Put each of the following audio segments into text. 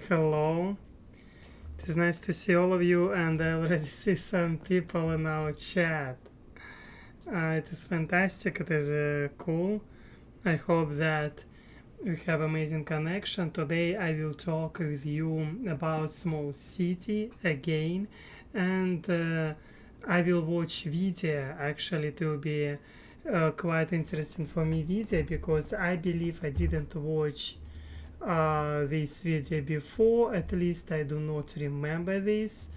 Hello, it is nice to see all of you, and I already see some people in our chat. It is fantastic, it is cool. I hope that we have amazing connection. Today I will talk with you about small city again, and I will watch video. Actually, it will be quite interesting for me video because I believe I didn't watch this video before. At least I do not remember this,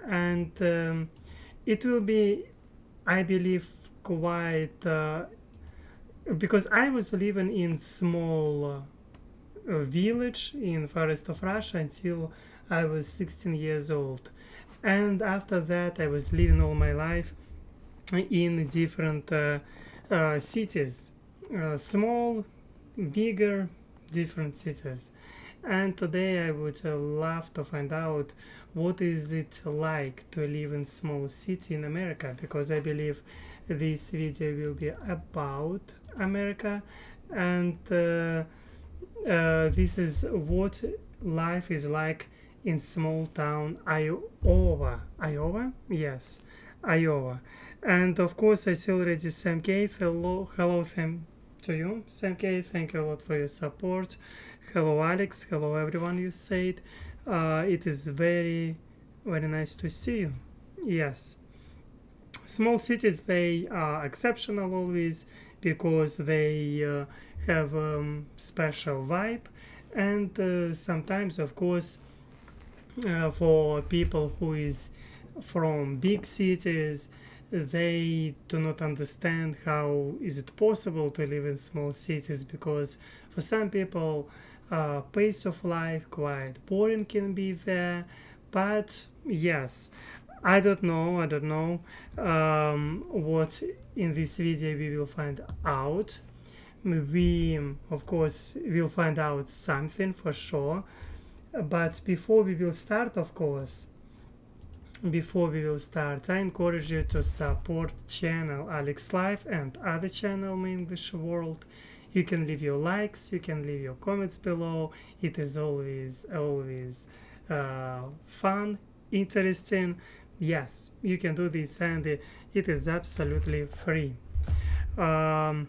and it will be, I believe, quite because I was living in small village in forest of Russia until I was 16 years old, and after that I was living all my life in different cities, small, bigger, different cities. And today I would love to find out what is it like to live in small city in America, because I believe this video will be about America, and this is what life is like in small town Iowa. Iowa? Yes, Iowa. And of course, I see already Sam K. Hello, Sam to you. Sam K, thank you a lot for your support. Hello, Alex. Hello, everyone. You said it is very, very nice to see you. Yes, small cities, they are exceptional always because they have special vibe, and sometimes, of course, for people who is from big cities, they do not understand how is it possible to live in small cities, because for some people pace of life quite boring can be there. But yes, I don't know what in this video we will find out. We of course will find out something for sure, but before we will start, of course, before we will start, I encourage you to support channel Aleks Life and other channel in English world. You can leave your likes, you can leave your comments below. It is always fun, interesting. Yes, you can do this, and it is absolutely free. Um,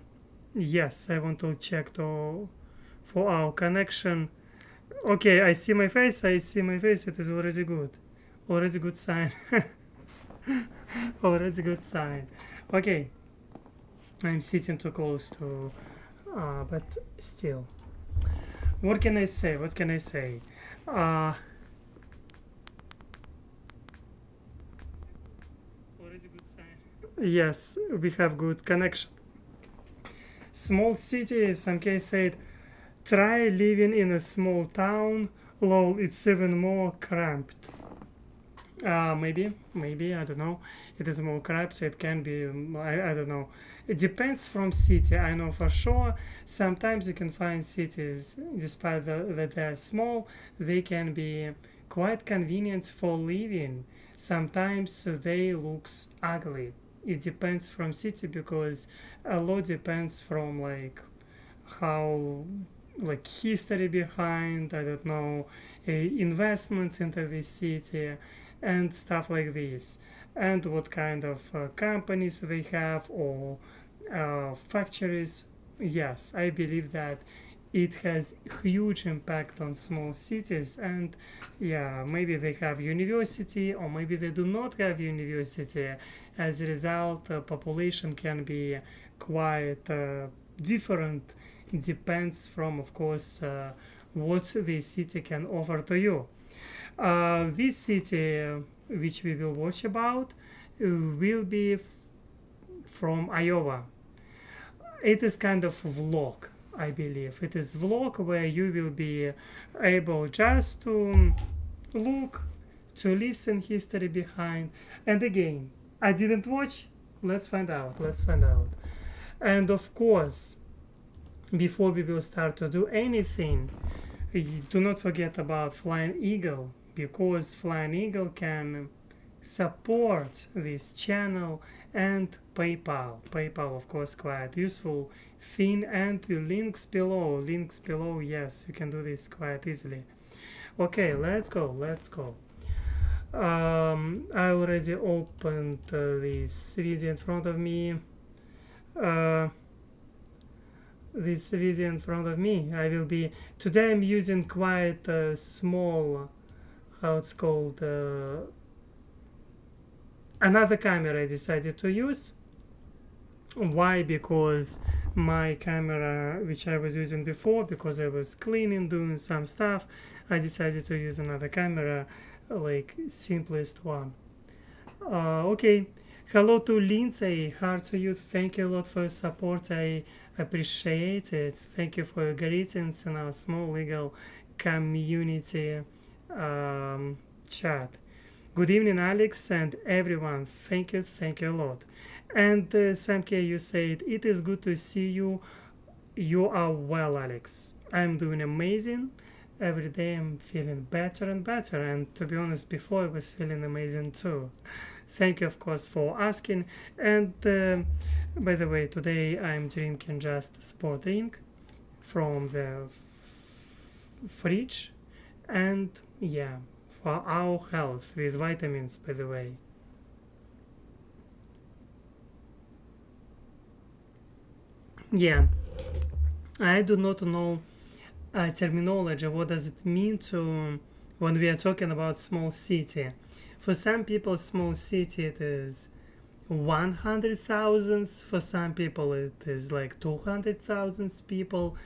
yes, I want to check for our connection. Okay, I see my face. I see my face. It is already good. Already good sign. Already good sign. Okay, I'm sitting too close to, but still. What can I say? What can I say? Already good sign. Yes, we have good connection. Small city, some case said, try living in a small town. Lol, it's even more cramped. Maybe, I don't know. It is more cramped, so it can be, I don't know. It depends from city. I know for sure. Sometimes you can find cities, despite that they are small, they can be quite convenient for living. Sometimes they looks ugly. It depends from city, because a lot depends from like how, like, history behind, I don't know, investments into the city and stuff like this, and what kind of companies they have, or factories. Yes, I believe that it has huge impact on small cities. And yeah, maybe they have university, or maybe they do not have university. As a result, population can be quite different. It depends from, of course, what the city can offer to you. This city, which we will watch about, will be from Iowa. It is kind of vlog, I believe. It is vlog where you will be able just to look, to listen history behind. And again, I didn't watch. Let's find out. Let's find out. And of course, before we will start to do anything, do not forget about Flying Eagle, because Flying Eagle can support this channel, and PayPal. PayPal, of course, quite useful thing, and the links below. Links below, yes, you can do this quite easily. Okay, let's go. Let's go. I already opened this video in front of me. Uh, this video in front of me. I will be today. I'm using quite a small, how it's called, another camera. I decided to use. Why? Because my camera, which I was using before, because I was cleaning, doing some stuff, I decided to use another camera, like simplest one. Okay. Hello to Lindsay. How to you? Thank you a lot for your support. I appreciate it. Thank you for your greetings in our small legal community chat. Good evening, Alex, and everyone. Thank you. Thank you a lot. And Samke, you said it is good to see you. You are well, Alex. I'm doing amazing. Every day I'm feeling better and better. And to be honest, before I was feeling amazing too. Thank you, of course, for asking. And by the way, today I'm drinking just sport drink from the fridge. And yeah, for our health with vitamins, by the way. Yeah, I do not know terminology. What does it mean to when we are talking about small city? For some people, small city it is 100,000. For some people, it is like 200,000 people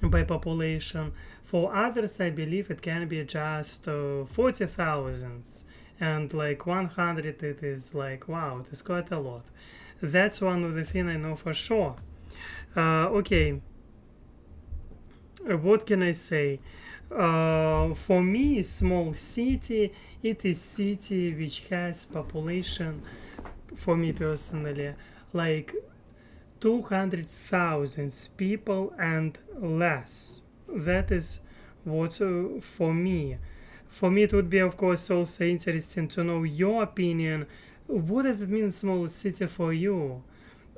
by population. For others, I believe it can be just 40,000, and like 100, it is like wow, it is quite a lot. That's one of the things I know for sure. Okay, what can I say? For me, small city, it is city which has population, for me personally, like 200,000 people and less. That is what for me. For me, it would be, of course, also interesting to know your opinion. What does it mean, small city for you?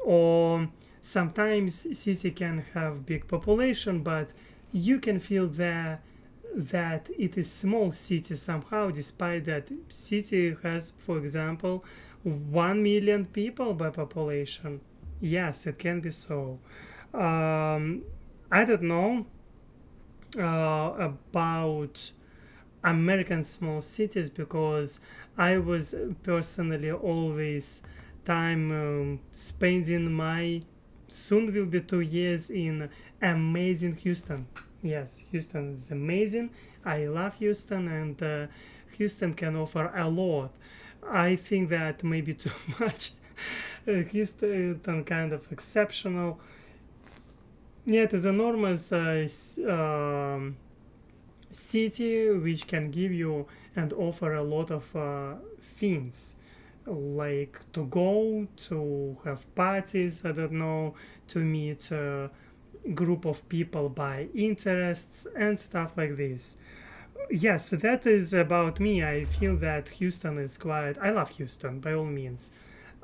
Or sometimes city can have big population, but you can feel there that it is small city somehow, despite that city has, for example, 1 million people by population. Yes, it can be so. um, I don't know about American small cities, because I was personally always time spending my soon will be 2 years in amazing Houston. Yes, Houston is amazing. I love Houston, and Houston can offer a lot. I think that maybe too much. Houston kind of exceptional. Yeah, it is enormous city which can give you and offer a lot of things, like to go to have parties, I don't know, to meet a group of people by interests and stuff like this. Yes, that is about me. I feel that Houston is quite, I love Houston by all means.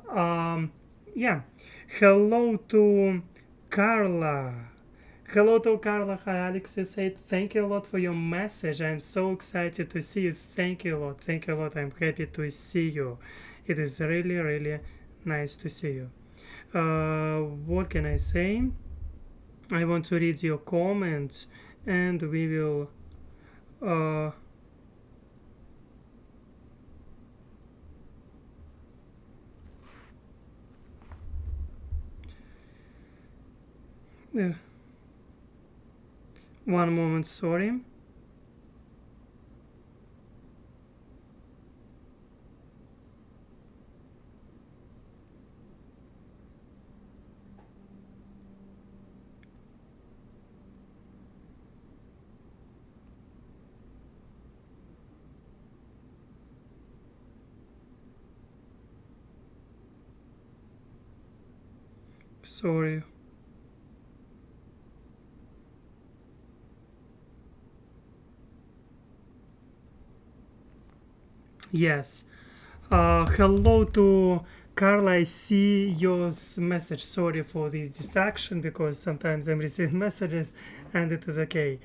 um yeah. Hello to Carla. Hello to Carla. Hi, Alex. You said thank you a lot for your message. I'm so excited to see you. Thank you a lot. Thank you a lot. I'm happy to see you. It is really, really nice to see you. What can I say? I want to read your comments, and we will. Uh, uh, one moment, sorry. Sorry. Yes. Hello to Carla. I see your message. Sorry for this distraction, because sometimes I'm receiving messages and it is okay.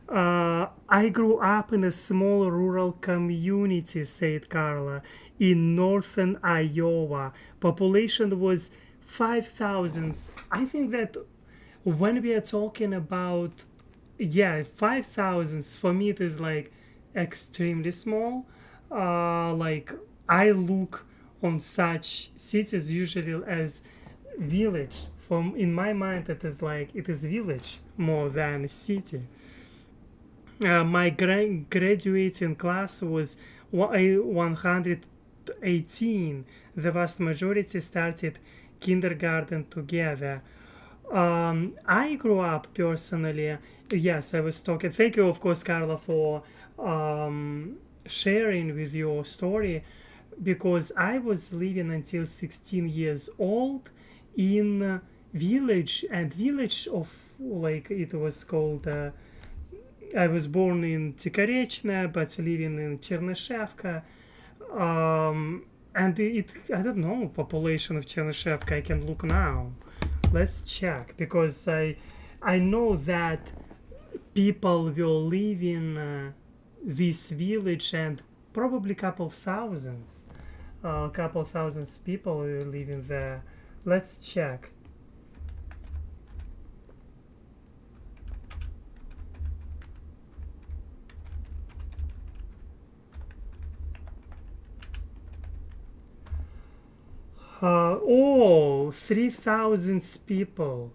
I grew up in a small rural community, said Carla, in northern Iowa. Population was 5,000. I think that when we are talking about, yeah, 5,000, for me it is like extremely small. Like I look on such cities usually as village. From in my mind, it is like it is village more than city. My graduating class was 118. The vast majority started kindergarten together. I grew up personally. Yes, I was talking. Thank you, of course, Carla, for sharing with your story because I was living until 16 years old in village and village of like it was called I was born in Tikarechna, but living in Chernyshevka. And it, I don't know, population of Chernyshevka. I can look now. Let's check because I know that people will live in this village and probably couple thousands people will live in there. Let's check. Oh, 3,000 people.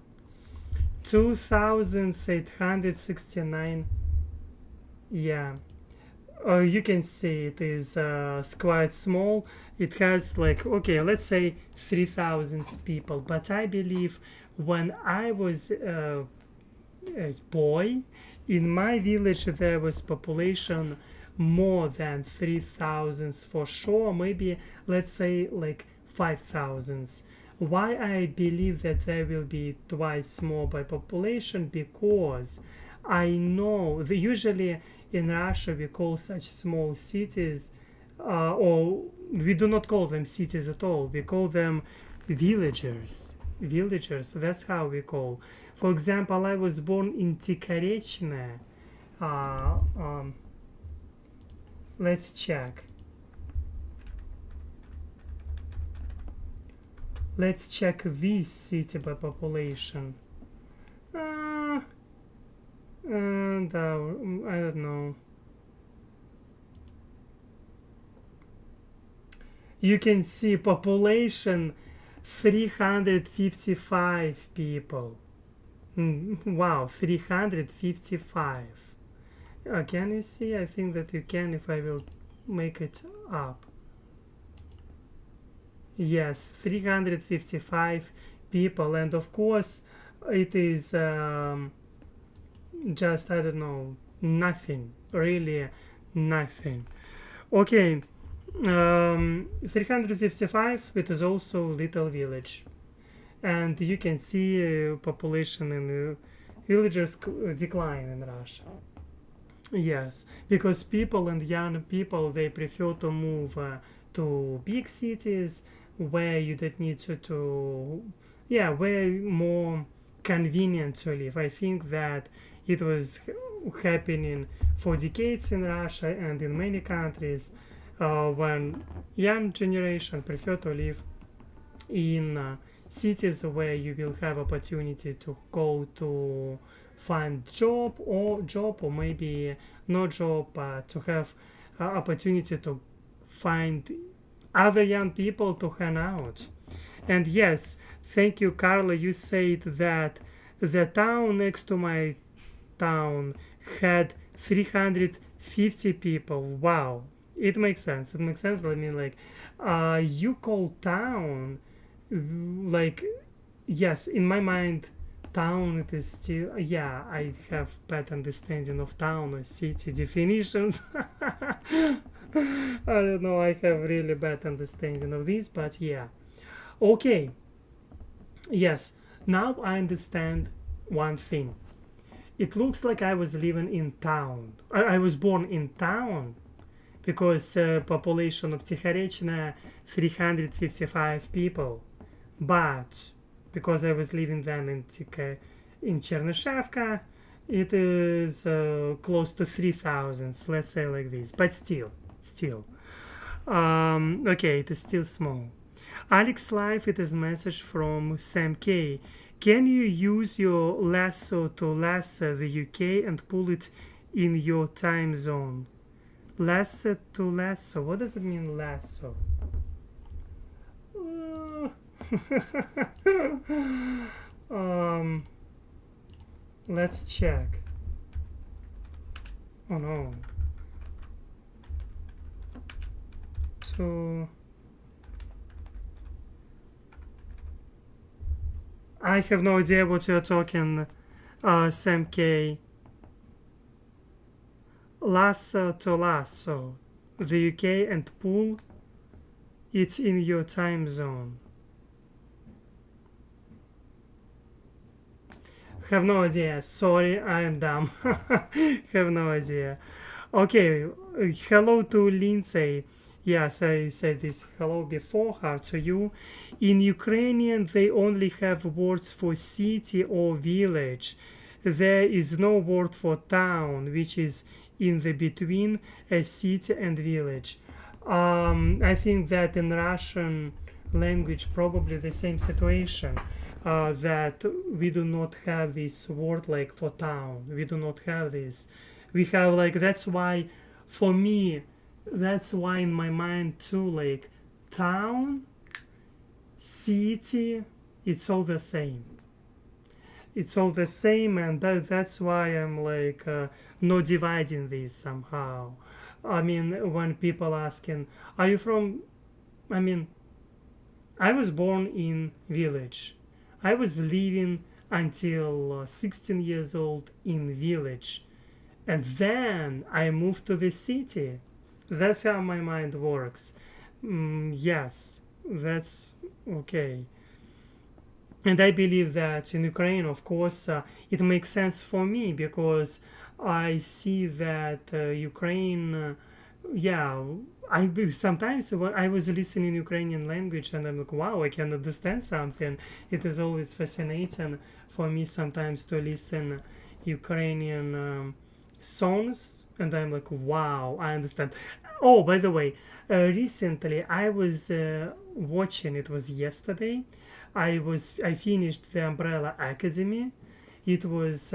2,869. Yeah. You can see it is quite small. It has like, okay, let's say 3,000 people. But I believe when I was a boy, in my village there was population more than 3,000 for sure. Maybe let's say like 5,000. Why I believe that there will be twice more by population? Because I know that usually in Russia we call such small cities, or we do not call them cities at all. We call them villagers. Villagers. That's how we call. For example, I was born in Tikarechna. Uh, um, let's check. Let's check this city by population. And I don't know. You can see population 355 people. Wow, 355. Can you see? I think that you can if I will make it up. Yes, 355 people, and of course, it is just, I don't know, nothing, really nothing. Okay, 355, it is also little village. And you can see population in villagers decline in Russia. Yes, because people and young people, they prefer to move to big cities where you don't need to yeah, where more convenient to live. I think that it was happening for decades in Russia and in many countries when young generation prefer to live in cities where you will have opportunity to go to find job or maybe no job but to have opportunity to find other young people to hang out. And yes, thank you, Carla. You said that the town next to my town had 350 people. Wow, it makes sense. It makes sense. I mean, like, you call town like, yes, in my mind, town it is still, yeah, I have bad understanding of town or city definitions. I don't know, I have really bad understanding of this, but yeah. Okay, yes, now I understand one thing. It looks like I was living in town. I was born in town because population of Tikharechna 355 people. But because I was living then in Chernyshevka, It is close to 3,000, let's say like this, but still. Okay, it is still small. Alex Life, it is a message from Sam K. Can you use your lasso to lasso the UK and pull it in your time zone? Lasso to lasso. What does it mean, lasso? um, let's check. Oh no. So I have no idea what you're talking, Sam K. Lasso to lasso the UK and pull it in your time zone. Have no idea. Sorry, I am dumb. Have no idea. Okay, hello to Lindsay. Yes, I said this hello before her to you. In Ukrainian, they only have words for city or village. There is no word for town, which is in the between a city and village. I think that in Russian language, probably the same situation. That we do not have this word like for town. We do not have this. We have like, that's why for me, that's why in my mind too, like town, city, it's all the same. It's all the same, and that's why I'm like not dividing this somehow. I mean, when people asking, are you from, I mean, I was born in village. I was living until 16 years old in village, and then I moved to the city. That's how my mind works. Yes, that's okay. And I believe that in Ukraine, of course, it makes sense for me because I see that Ukraine, yeah, sometimes when I was listening Ukrainian language and I'm like, wow, I can understand something. It is always fascinating for me sometimes to listen Ukrainian songs, and I'm like, wow, I understand. Oh, by the way, recently I was watching. It was yesterday. I finished the Umbrella Academy. It was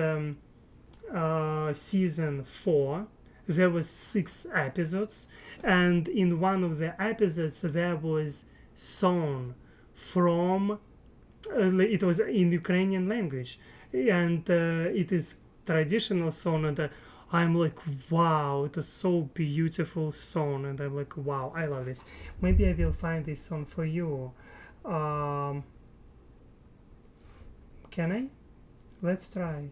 season 4. There was 6 episodes, and in one of the episodes there was song from it was in Ukrainian language, and it is traditional song, and I'm like, wow, it was so beautiful song, and I'm like, wow, I love this. Maybe I will find this song for you. Um, can I? Let's try.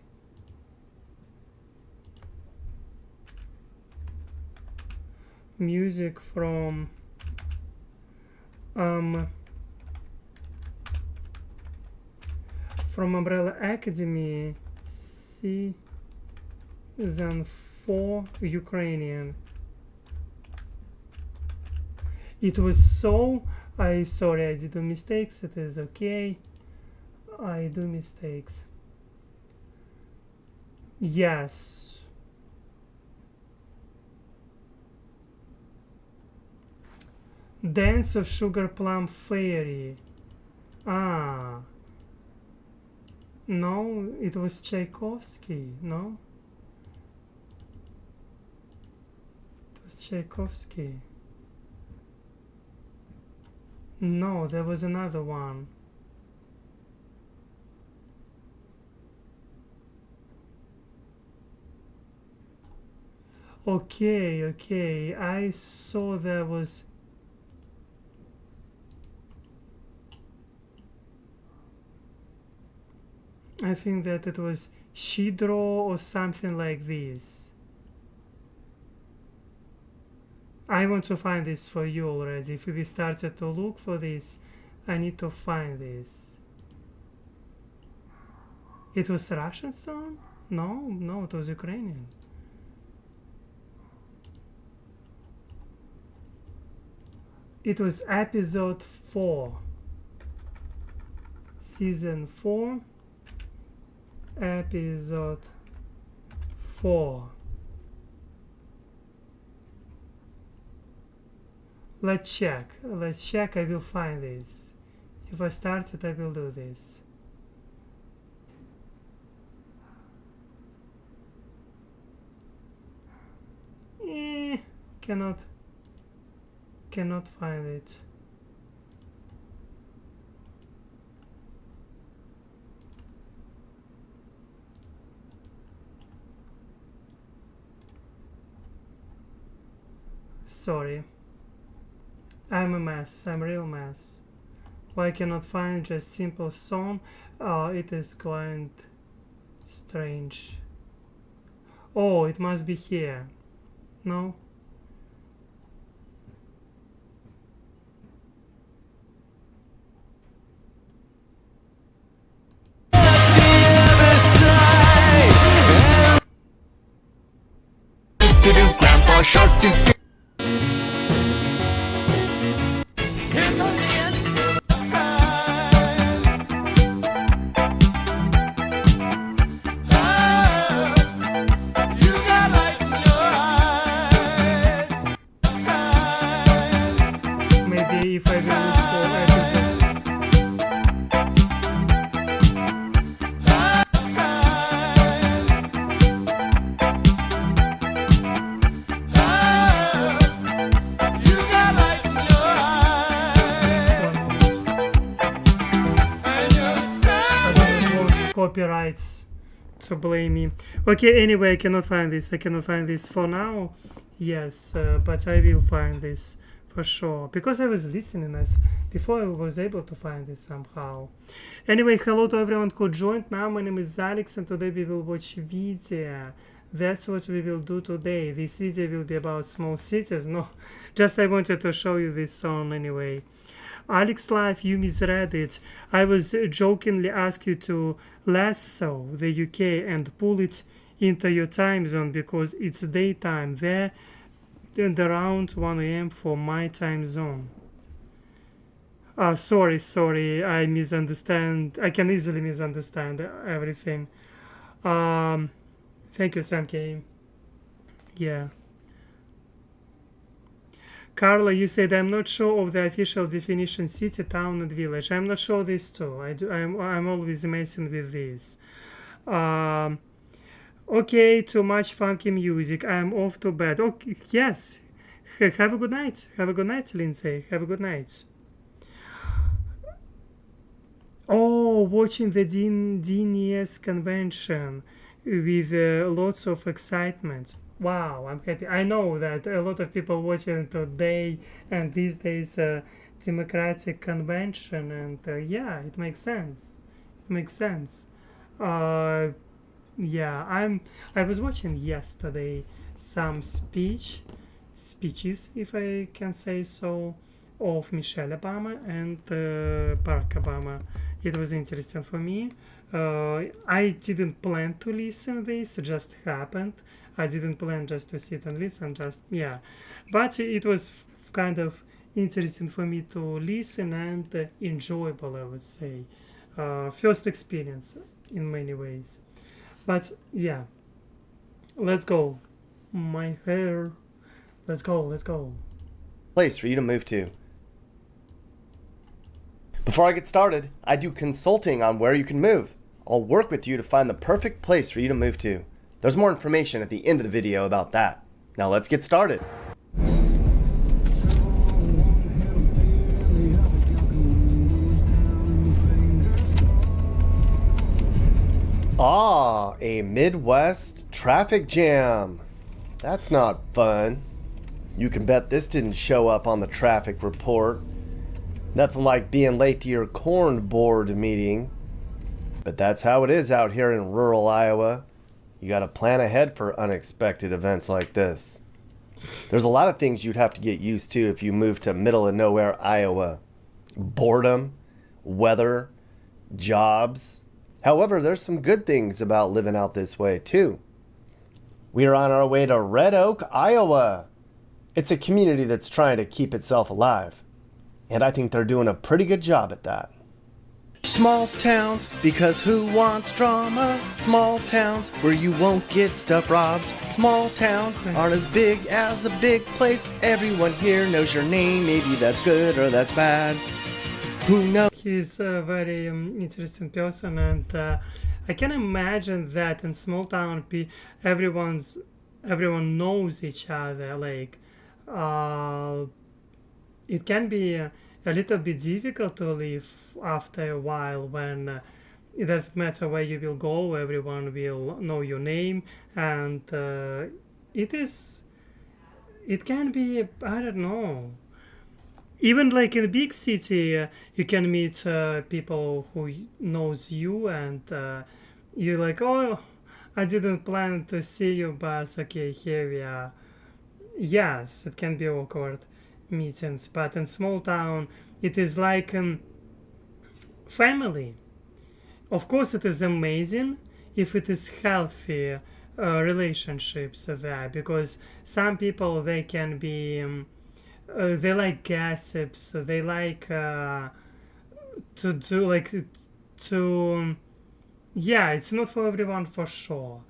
Music um from Umbrella Academy, season 4, Ukrainian. It was so. Sorry, I did do mistakes. It is okay. I do mistakes. Yes. Dance of Sugar Plum Fairy. Ah. No, it was Tchaikovsky. No? It was Tchaikovsky. No, there was another one. Okay. I saw there was. I think that it was Shidro or something like this. I want to find this for you already. If we started to look for this, I need to find this. It was Russian song? No, it was Ukrainian. It was episode 4. Season 4. Episode 4. Let's check. I will find this. If I start it, I will do this. Cannot find it. Sorry. I'm a mess. I'm a real mess. Why I cannot find just simple song? It is quite strange. Oh, it must be here. No? Grandpa Shark. Maybe if I will look for episode. Copyrights to blame me. Okay, anyway, I cannot find this for now. Yes, but I will find this for sure, because I was listening as before I was able to find this somehow. Anyway, hello to everyone who joined. Now my name is Aleks and today we will watch video. That's what we will do today. This video will be about small cities. No, just I wanted to show you this song anyway. Aleks Life, you misread it. I was jokingly asked you to lasso the UK and pull it into your time zone because it's daytime there and around 1 a.m. for my time zone. Sorry, I misunderstand. I can easily misunderstand everything. Thank you, Sam K. Yeah. Carla, you said I'm not sure of the official definition city, town and village. I'm not sure this too. I'm always messing with this. Okay, too much funky music. I'm off to bed. Okay, yes. Have a good night. Have a good night, Lindsay. Have a good night. Oh, watching the DNS convention with lots of excitement. Wow, I'm happy. I know that a lot of people watching today and these days Democratic convention, and yeah, it makes sense. It makes sense. Yeah, I was watching yesterday some speeches, if I can say so, of Michelle Obama and Barack Obama. It was interesting for me. I didn't plan to listen this, it just happened. I didn't plan just to sit and listen, yeah. But it was kind of interesting for me to listen and enjoyable, I would say. First experience in many ways. But yeah, let's go. My hair. Let's go. Place for you to move to. Before I get started, I do consulting on where you can move. I'll work with you to find the perfect place for you to move to. There's more information at the end of the video about that. Now let's get started. Ah, a Midwest traffic jam. That's not fun. You can bet this didn't show up on the traffic report. Nothing like being late to your corn board meeting. But that's how it is out here in rural Iowa. You gotta plan ahead for unexpected events like this. There's a lot of things you'd have to get used to if you move to middle of nowhere Iowa. Boredom, weather, jobs. However, there's some good things about living out this way too. We are on our way to Red Oak, Iowa. It's a community that's trying to keep itself alive. And I think they're doing a pretty good job at that. Small towns, because who wants drama? Small towns, where you won't get stuff robbed. Small towns aren't as big as a big place. Everyone here knows your name. Maybe that's good or that's bad. Who knows? He's a very interesting person, and I can imagine that in small town, everyone knows each other. Like, it can be a little bit difficult to live after a while when it doesn't matter where you will go, everyone will know your name, and it can be, I don't know. Even like in a big city, you can meet people who knows you, and you're like, oh, I didn't plan to see you, but okay, here we are. Yes, it can be awkward meetings, but in small town, it is like family. Of course, it is amazing if it is healthy relationships there, because some people they can be they like gossips, they like to do like to yeah, it's not for everyone for sure.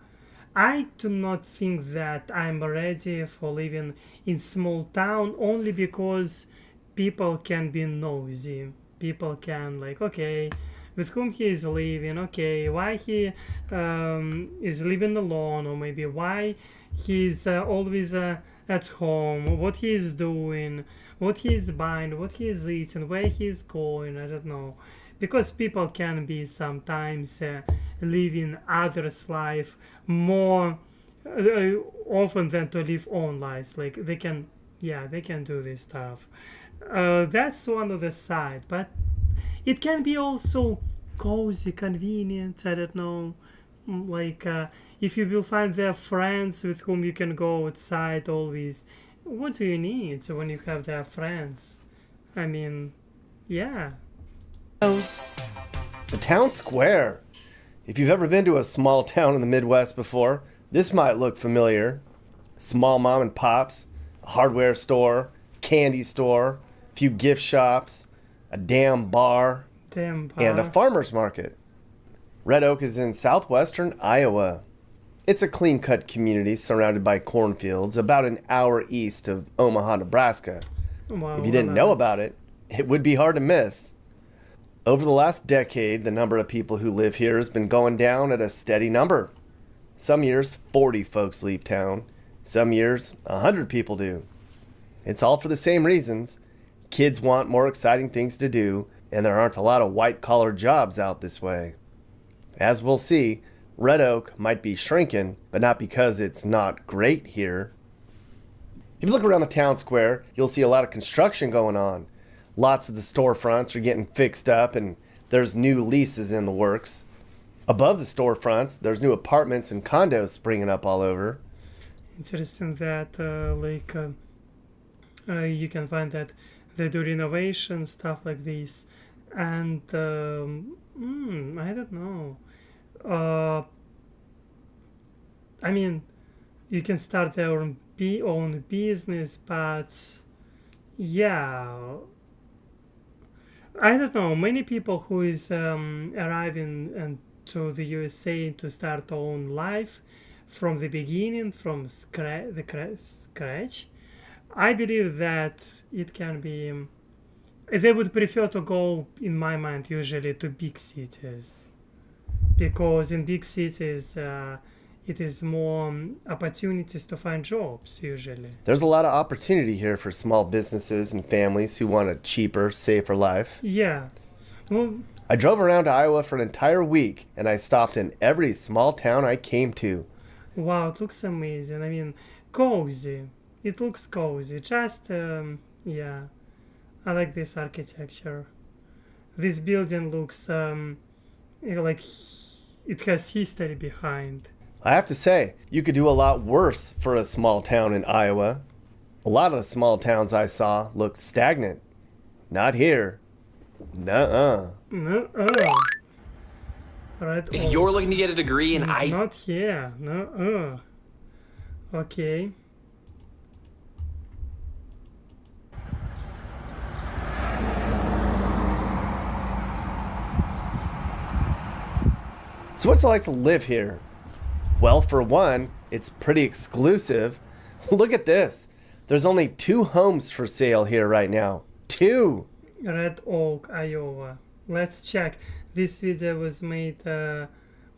I do not think that I'm ready for living in small town only because people can be nosy. People can like, okay, with whom he is living, okay, why he is living alone, or maybe why he's always at home, what he is doing, what he is buying, what he is eating, where he is going, I don't know. Because people can be sometimes living others' life more often than to live own lives. Like they can, yeah, they can do this stuff. That's one of the side, but it can be also cozy, convenient. I don't know, like if you will find their friends with whom you can go outside always. What do you need when you have their friends? I mean, yeah. The town square. If you've ever been to a small town in the Midwest before, this might look familiar. Small mom and pops, a hardware store, candy store, a few gift shops, a damn bar, and a farmer's market. Red Oak is in southwestern Iowa. It's a clean-cut community surrounded by cornfields about an hour east of Omaha, Nebraska. Wow, If you didn't know about it, it would be hard to miss. Over the last decade, the number of people who live here has been going down at a steady number. Some years, 40 folks leave town. Some years, 100 people do. It's all for the same reasons. Kids want more exciting things to do, and there aren't a lot of white-collar jobs out this way. As we'll see, Red Oak might be shrinking, but not because it's not great here. If you look around the town square, you'll see a lot of construction going on. Lots of the storefronts are getting fixed up, and there's new leases in the works. Above the storefronts, there's new apartments and condos springing up all over. Interesting that you can find that they do renovation stuff like this, and I don't know. I mean, you can start their own business, but yeah, I don't know. Many people who is arriving and to the USA to start own life from the beginning, from scratch. I believe that it can be. They would prefer to go, in my mind, usually to big cities, because in big cities it is more opportunities to find jobs usually. There's a lot of opportunity here for small businesses and families who want a cheaper, safer life. Yeah. Well, I drove around Iowa for an entire week, and I stopped in every small town I came to. wow, it looks amazing. I mean, cozy. It looks cozy. Just, yeah. I like this architecture. This building looks like it has history behind. I have to say, you could do a lot worse for a small town in Iowa. A lot of the small towns I saw looked stagnant. Not here. Nuh-uh. Nuh-uh. Right. If you're looking to get a degree in IT, not here. Nuh-uh. Okay. So what's it like to live here? Well, for one, it's pretty exclusive. Look at this. There's only 2 homes for sale here right now. 2! Red Oak, Iowa. Let's check. This video was made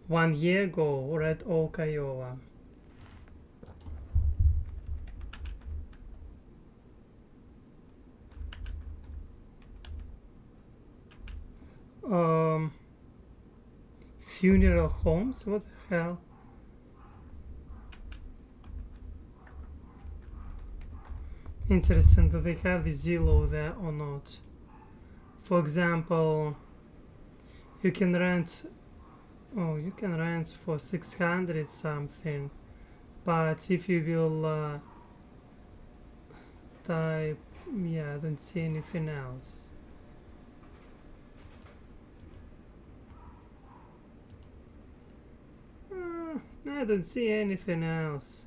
1 year ago. Red Oak, Iowa. Funeral homes? What the hell? Interesting. Do they have the Zillow there or not? For example, you can rent. Oh, you can rent for 600 something. But if you will type, yeah, I don't see anything else. I don't see anything else.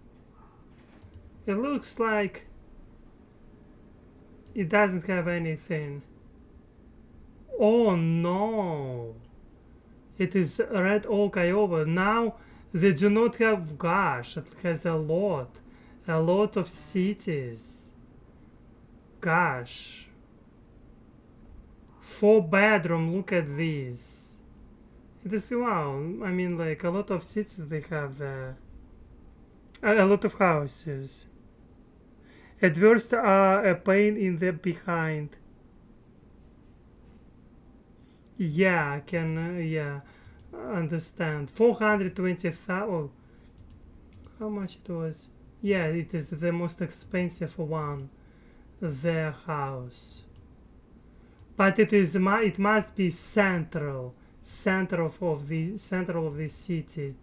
It looks like it doesn't have anything. Oh no! It is Red Oak, Iowa. Now they do not have, gosh, it has a lot of cities. Gosh. 4-bedroom, look at this. It is, wow, I mean, like, a lot of cities they have there. A lot of houses. At worst are a pain in the behind. Yeah, I can, yeah, understand. 420,000, oh, how much it was? Yeah, it is the most expensive one, their house. But it must be central of the city.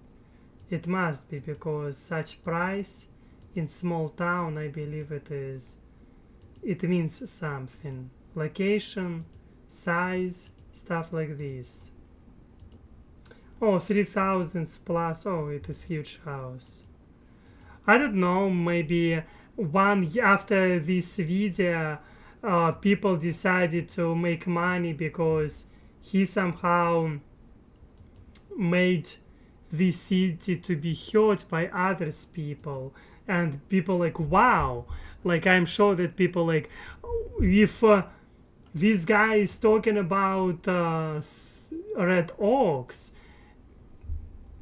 It must be, because such price in small town, I believe it means something. Location, size, stuff like this. Oh, 3,000 plus. Oh, it is huge house. I don't know, maybe after this video people decided to make money because he somehow made this city to be heard by others people, and people like, wow, like, I'm sure that people like, if this guy is talking about Red Oaks,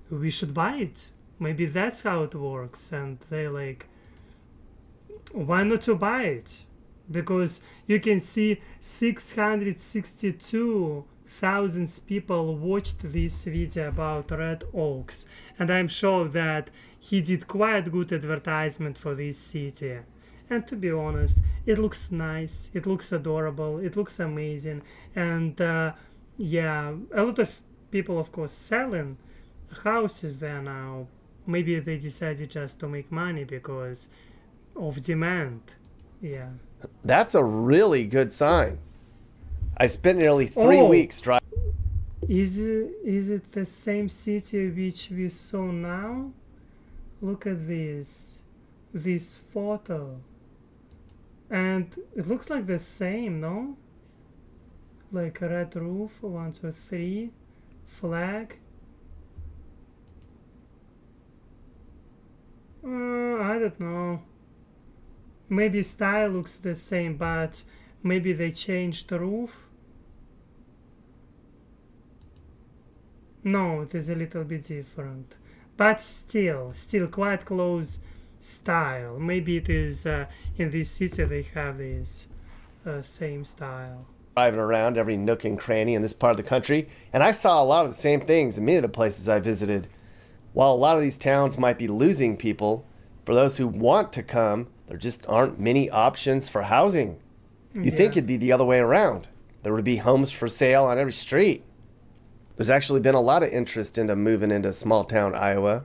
we should buy it. Maybe that's how it works. And they like, why not to buy it? Because you can see 662,000 people watched this video about Red Oaks, and I'm sure that he did quite good advertisement for this city. And to be honest, it looks nice, it looks adorable, it looks amazing, and yeah, a lot of people, of course, selling houses there now. Maybe they decided just to make money because of demand. Yeah. That's a really good sign. I spent nearly 3 weeks driving. Is it the same city which we saw now? Look at this photo. And it looks like the same, no? Like a red roof, 1, 2, 3, flag. I don't know. Maybe style looks the same, but maybe they changed the roof. No, it is a little bit different, but still quite close style. Maybe it is in this city they have this same style. Driving around every nook and cranny in this part of the country, and I saw a lot of the same things in many of the places I visited. While a lot of these towns might be losing people, for those who want to come, there just aren't many options for housing. You'd think it'd be the other way around. There would be homes for sale on every street. There's actually been a lot of interest into moving into small town Iowa.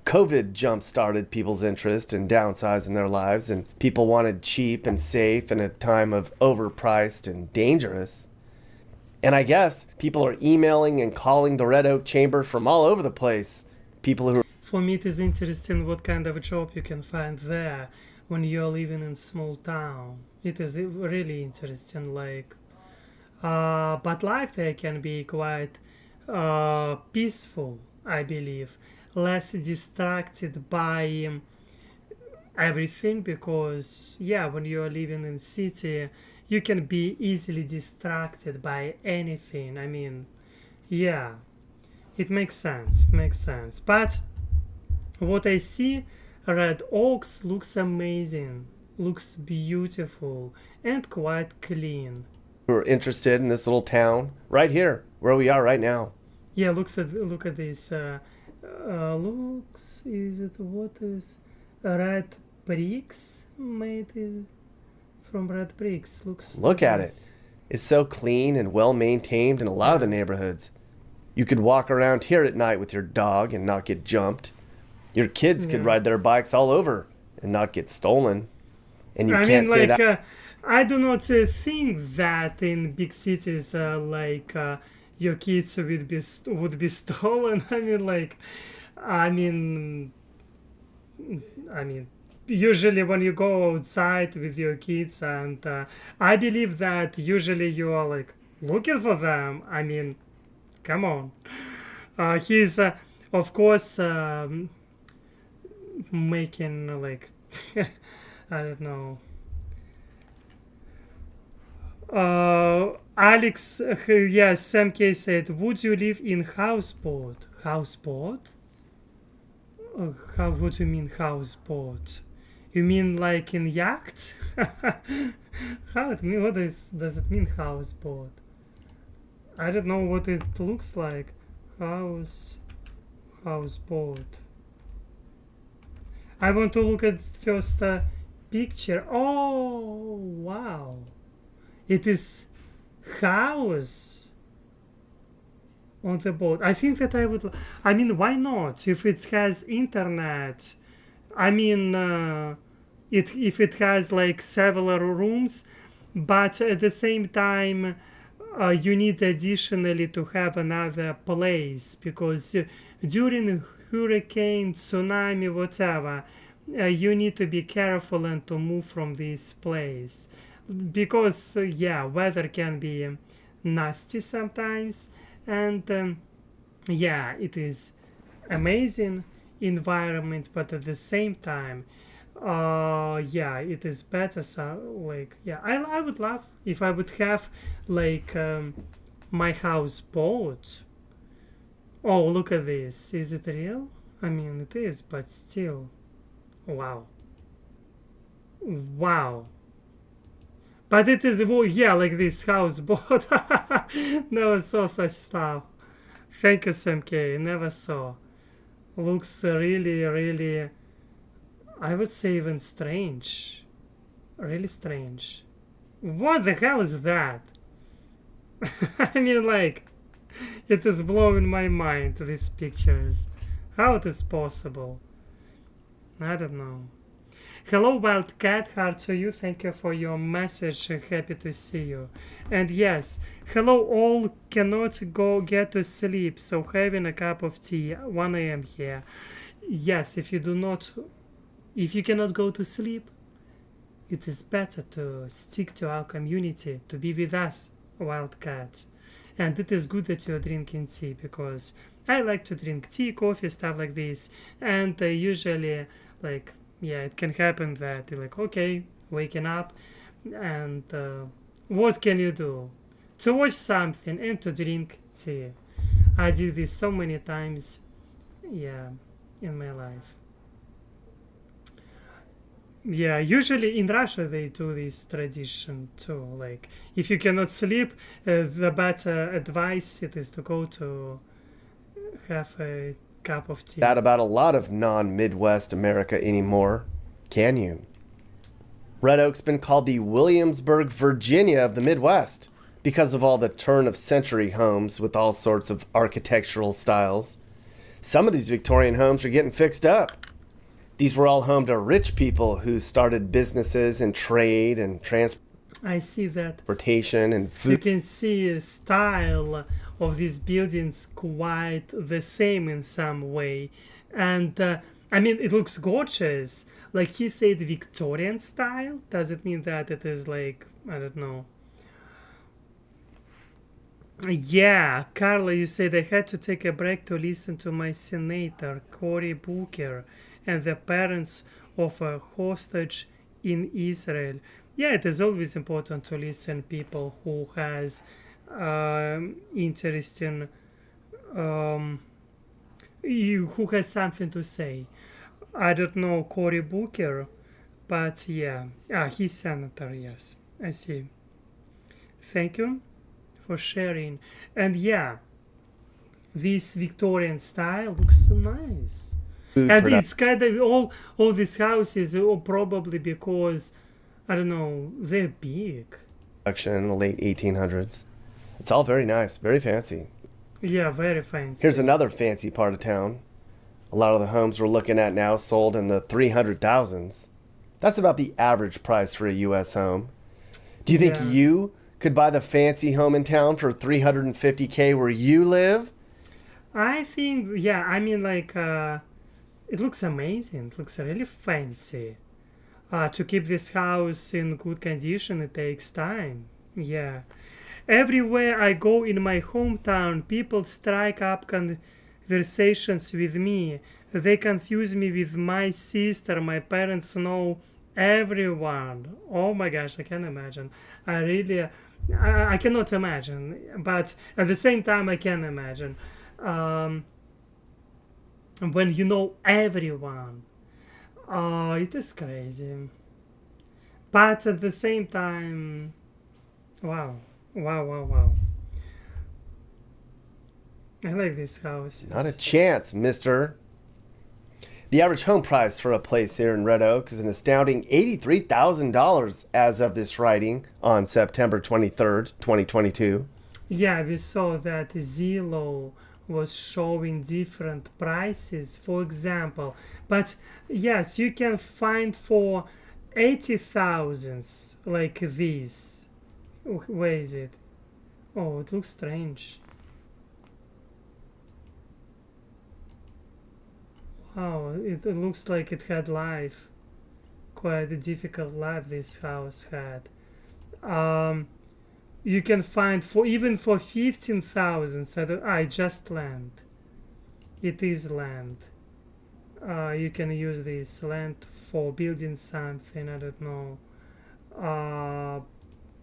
COVID jump-started people's interest in downsizing their lives, and people wanted cheap and safe in a time of overpriced and dangerous. And I guess people are emailing and calling the Red Oak Chamber from all over the place. People who... For me, it is interesting what kind of a job you can find there when you're living in small town. It is really interesting, like, but life there can be quite peaceful. I believe. Less distracted by everything because, yeah, when you are living in city, you can be easily distracted by anything. I mean, yeah, it makes sense. It makes sense. But what I see, Red Oaks looks amazing, looks beautiful, and quite clean. Who are interested in this little town right here, where we are right now. Yeah, look at this. Looks is it what is red bricks made from red bricks? Looks Look at it. nice. It's so clean and well maintained in a lot of the neighborhoods. You could walk around here at night with your dog and not get jumped. Your kids could Yeah. ride their bikes all over and not get stolen. And you I can't mean, say like, that. I do not think that in big cities, your kids would be stolen. I mean, I mean, usually when you go outside with your kids, and I believe that usually you are like looking for them. I mean, come on. He's, of course, making like, I don't know. Alex, yes, Sam K said, would you live in houseboat? Houseboat? How would you mean houseboat? You mean like in yacht? How it mean? Does it mean houseboat? I don't know what it looks like. Houseboat. I want to look at first picture. Oh wow! It is house on the boat. I think that I would. I mean, why not? If it has internet, I mean, if it has like several rooms, but at the same time, you need additionally to have another place because during hurricane, tsunami, whatever, you need to be careful and to move from this place because yeah, weather can be nasty sometimes, and yeah, it is amazing environment, but at the same time, yeah, it is better. So like, yeah, I would love if I would have like my house boat. Oh, look at this. Is it real? I mean, it is, but still. Wow. Wow. But it is, well, yeah, like this houseboat. Never saw such stuff. Thank you, SMK. Never saw. Looks really, really, I would say even strange. Really strange. What the hell is that? I mean, like, it is blowing my mind, these pictures. How it is possible? I don't know. Hello, Wildcat. Heart to you. Thank you for your message. Happy to see you. And yes, hello all. Cannot go get to sleep, so having a cup of tea. 1 a.m. here. Yes, if you cannot go to sleep, it is better to stick to our community, to be with us, Wildcat. And it is good that you're drinking tea because I like to drink tea, coffee, stuff like this. And usually, like, yeah, it can happen that you're like, okay, waking up, and what can you do? To watch something and to drink tea. I did this so many times, yeah, in my life. Yeah, usually in Russia they do this tradition too. Like, if you cannot sleep, the better advice it is to go to have a cup of tea. That about a lot of non-Midwest America anymore, can you? Red Oak's been called the Williamsburg, Virginia of the Midwest because of all the turn-of-century homes with all sorts of architectural styles. Some of these Victorian homes are getting fixed up. These were all home to rich people who started businesses and trade and I see that. transportation and You food. can see a style of these buildings quite the same in some way. And I mean, it looks gorgeous. Like he said, Victorian style. Does it mean that it is like, I don't know. Yeah, Carla, you said I had to take a break to listen to my senator, Cory Booker, and the parents of a hostage in Israel. Yeah, it is always important to listen people who has interesting, um, who has something to say. I don't know Cory Booker, but yeah, he's senator. Yes, I see. Thank you for sharing. And yeah, this Victorian style looks so nice. Food And it's kind of all these houses probably because I don't know, they're big. production in the late 1800s. It's all very nice, very fancy. Yeah, very fancy. Here's another fancy part of town. A lot of the homes we're looking at now sold in the 300,000s. That's about the average price for a U.S. home. Do you think Yeah. you could buy the fancy home in town for 350K where you live? I think, yeah, I mean, like, it looks amazing. It looks really fancy. To keep this house in good condition, it takes time. Yeah. Everywhere I go in my hometown, people strike up conversations with me. They confuse me with my sister. My parents know everyone. Oh my gosh, I can imagine. I really, I cannot imagine. But at the same time, I can imagine. Um, when you know everyone, it is crazy. But at the same time, wow. Wow, wow, wow. I like this house. Not a chance, mister. The average home price for a place here in Red Oak is an astounding $83,000 as of this writing on September 23rd, 2022. Yeah, we saw that Zillow was showing different prices, for example. But yes, you can find for 80,000 like this. Where is it? Oh, it looks strange. Wow, it looks like it had life. Quite a difficult life this house had. Um, you can find for even for 15,000. I just land. It is land. You can use this land for building something. I don't know.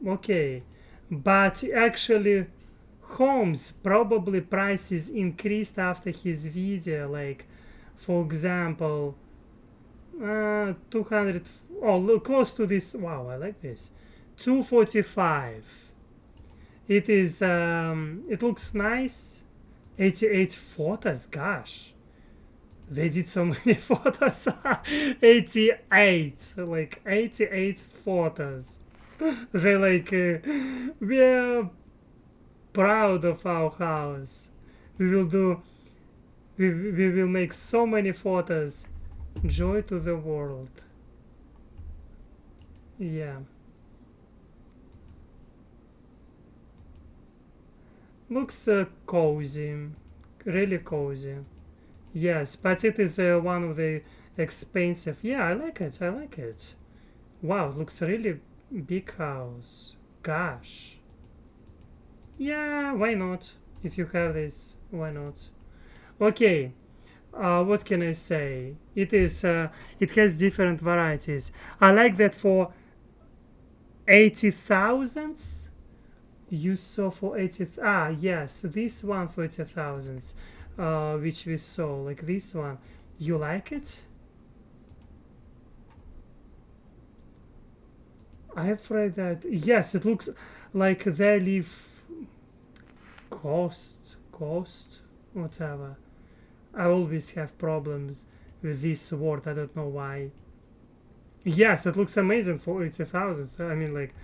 Okay, but actually, homes probably prices increased after his video. Like, for example, 200. Oh, look close to this. Wow, I like this. 245. It is. It looks nice. 88 photos. Gosh, they did so many photos. 88, like 88 photos. They like we're proud of our house. We will do. We will make so many photos. Joy to the world. Yeah. Looks cozy, really cozy. Yes, but it is one of the expensive. Yeah, I like it. I like it. Wow, looks really big house. Gosh. Yeah, why not? If you have this, why not? Okay. What can I say? It is. It has different varieties. I like that for 80,000s. You saw for 80. Yes, this one for 80,000s, which we saw, like this one. You like it? I've read that. Yes, it looks like they live ghost, whatever. I always have problems with this word. I don't know why. Yes, it looks amazing for 80,000. So, I mean, like,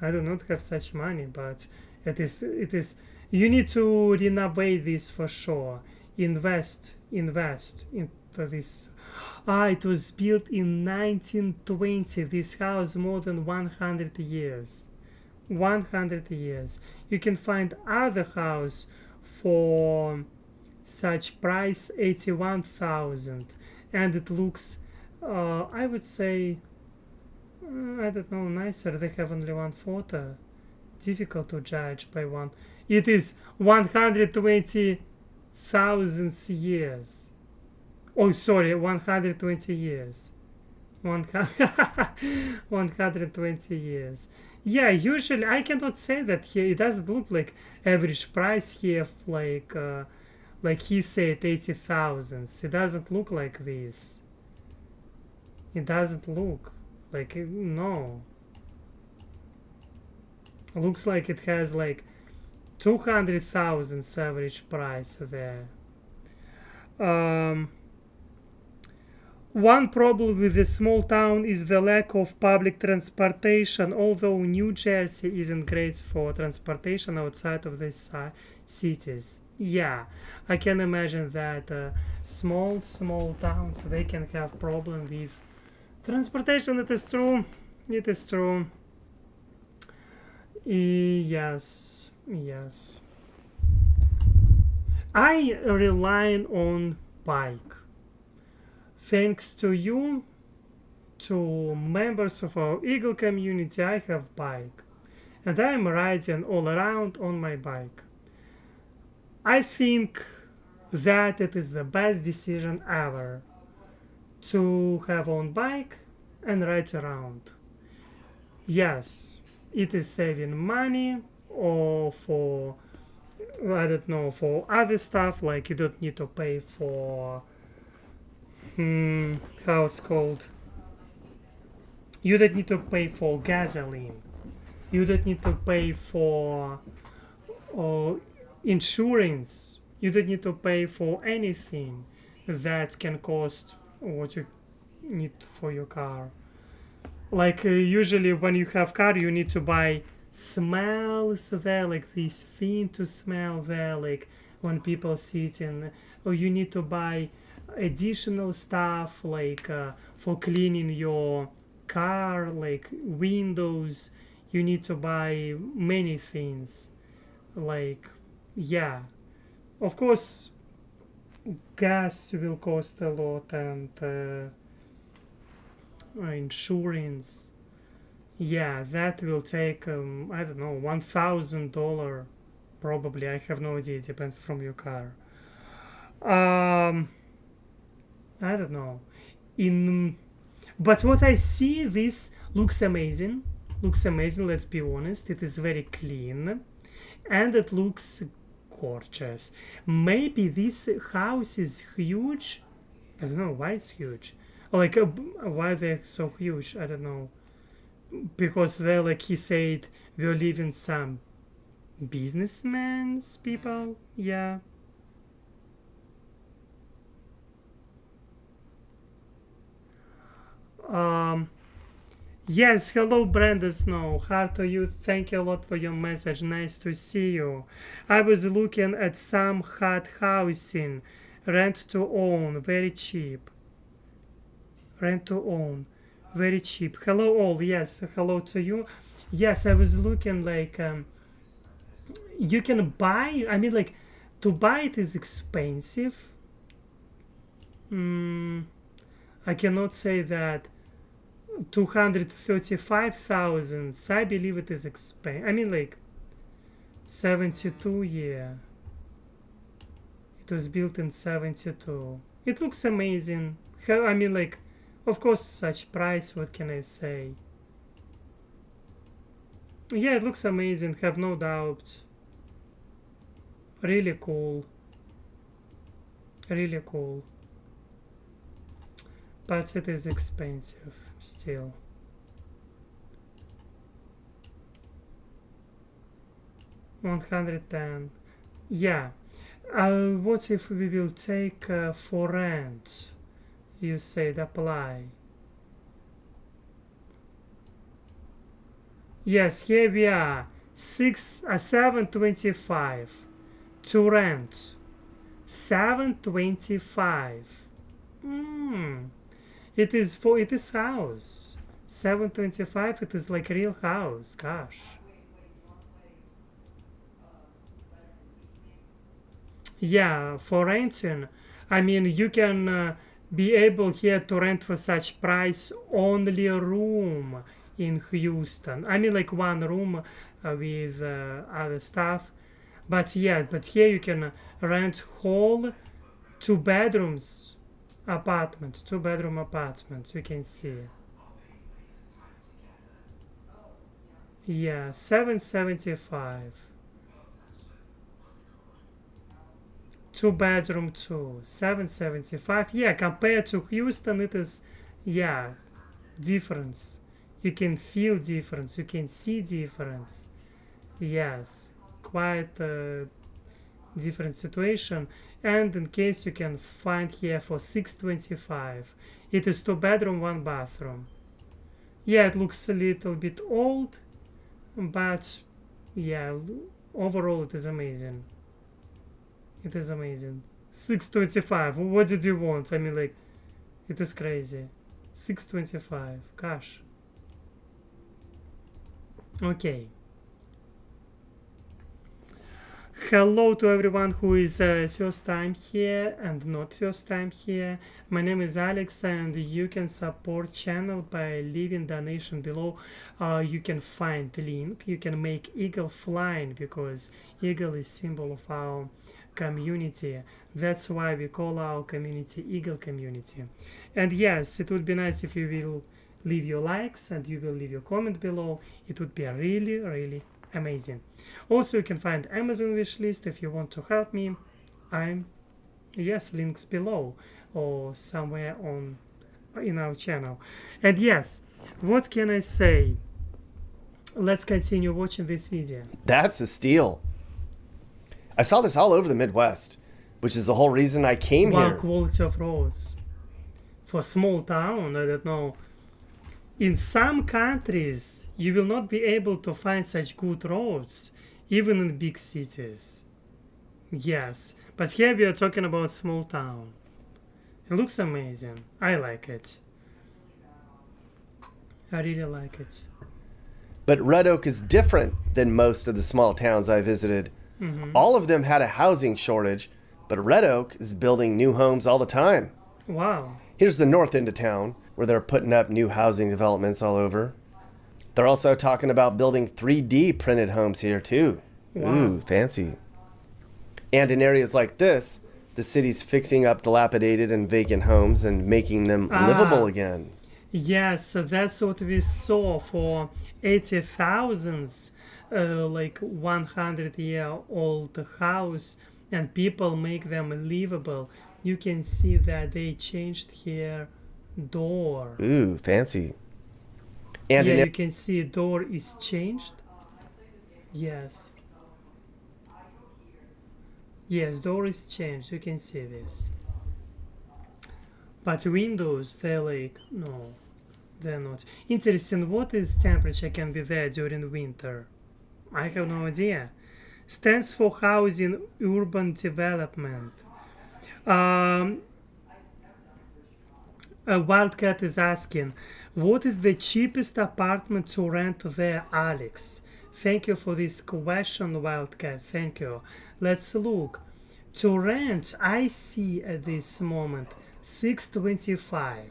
I do not have such money, but it is. It is. You need to renovate this for sure. Invest into this. It was built in 1920. This house more than 100 years. 100 years. You can find other house for such price 81,000, and it looks. I would say. I don't know. Nicer. They have only one photo. difficult to judge by one. It is 120,000 years. Oh, sorry, 120 years. 120 years. Yeah, usually I cannot say that here. It doesn't look like average price here, like he said, 80,000. It doesn't look like this. It doesn't look like it, no. Looks like it has like 200,000 average price there. One problem with the small town is the lack of public transportation, although New Jersey isn't great for transportation outside of the cities. Yeah, I can imagine that small towns, they can have problem with transportation. It is true. It is true. Yes. I rely on bike. Thanks to you, to members of our Eagle community, I have bike. And I am riding all around on my bike. I think that it is the best decision ever to have own bike and ride around. Yes, it is saving money, or for, I don't know, for other stuff, like you don't need to pay for how it's called, you don't need to pay for gasoline, you don't need to pay for insurance, you don't need to pay for anything that can cost what you need for your car. Like usually when you have car, you need to buy smells there, like this thing to smell there, like when people sitting, or you need to buy additional stuff like for cleaning your car, like windows. You need to buy many things, like, yeah, of course gas will cost a lot, and insurance, yeah, that will take I don't know, $1,000 probably. I have no idea, it depends from your car. I don't know. But what I see, this looks amazing. Let's be honest. It is very clean, and it looks gorgeous. Maybe this house is huge. I don't know why it's huge. Like why they're so huge. I don't know. Because they're, like he said, we're living some businessmen's people. Yeah. Yes, hello Brenda Snow. Heart to you. Thank you a lot for your message. Nice to see you. I was looking at some hot housing. Rent to own, very cheap. Rent to own, very cheap. Hello all. Yes, hello to you. Yes, I was looking like you can buy. I mean, like, to buy it is expensive. I cannot say that 235,000. I believe it is expensive. I mean, like 72. Yeah, it was built in 72. It looks amazing. I mean, like, of course, such price. What can I say? Yeah, it looks amazing. Have no doubt. Really cool. Really cool. But it is expensive still. $110. Yeah. What if we will take for rent? You said apply. Yes, here we are. 725 to rent. 725. It is house. 725. It is like real house. Gosh. Yeah, for renting. I mean, you can be able here to rent for such price only a room in Houston. I mean, like one room with other stuff. But yeah, but here you can rent whole two bedrooms apartment, two bedroom apartments. You can see. Yeah, 775. Two bedroom too, 775. Yeah, compared to Houston, it is, yeah, difference. You can feel difference. You can see difference. Yes, quite a different situation. And in case you can find here for 625, it is two bedroom, one bathroom. Yeah, it looks a little bit old, but yeah, overall it is amazing. It is amazing. 625. What did you want? I mean, like, it is crazy. 625. Gosh. Okay. Hello to everyone who is first time here and not first time here. My name is Alex, and you can support channel by leaving donation below. You can find the link. You can make eagle flying because eagle is symbol of our community. That's why we call our community Eagle Community. And yes, it would be nice if you will leave your likes and you will leave your comment below. It would be really, really amazing. Also, you can find Amazon wishlist if you want to help me. I'm, yes, links below or somewhere on in our channel. And yes, what can I say? Let's continue watching this video. That's a steal. I saw this all over the Midwest, which is the whole reason I came Wow, here. quality of roads. For a small town, I don't know. In some countries, you will not be able to find such good roads, even in big cities. Yes, but here we are talking about small town. It looks amazing. I like it. I really like it. But Red Oak is different than most of the small towns I visited. All of them had a housing shortage, but Red Oak is building new homes all the time. Wow. Here's the north end of town, where they're putting up new housing developments all over. They're also talking about building 3D printed homes here, too. Wow. Ooh, fancy. And in areas like this, the city's fixing up dilapidated and vacant homes and making them livable again. Yes, so that's what we saw for 80,000, like 100-year-old house, and people make them livable. You can see that they changed here door. Ooh, fancy. And Yeah, in you can see door is changed. Yes. Yes, door is changed. You can see this. But windows, they're like, no, they're not. Interesting, what is temperature can be there during winter? I have no idea. Stands for housing urban development. A Wildcat is asking, what is the cheapest apartment to rent there, Alex? Thank you for this question, Wildcat. Thank you. Let's look. To rent, I see at this moment $625.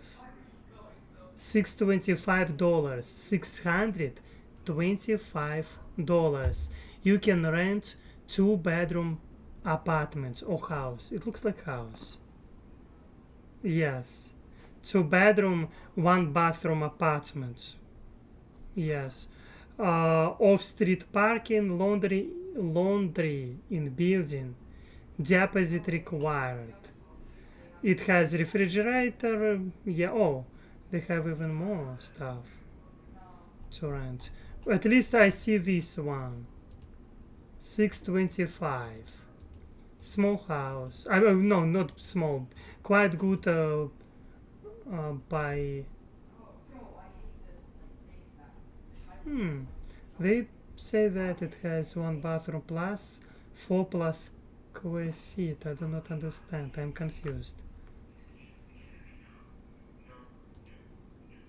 $625. You can rent two bedroom apartments or house. It looks like house. Yes. Two bedroom, one bathroom apartment. Yes. Off-street parking, laundry in building. Deposit required. It has refrigerator. Yeah. Oh, they have even more stuff to rent. At least I see this one. 625. Small house. No, not small. Quite good by. They say that it has one bathroom plus 4 plus square feet. I do not understand. I'm confused.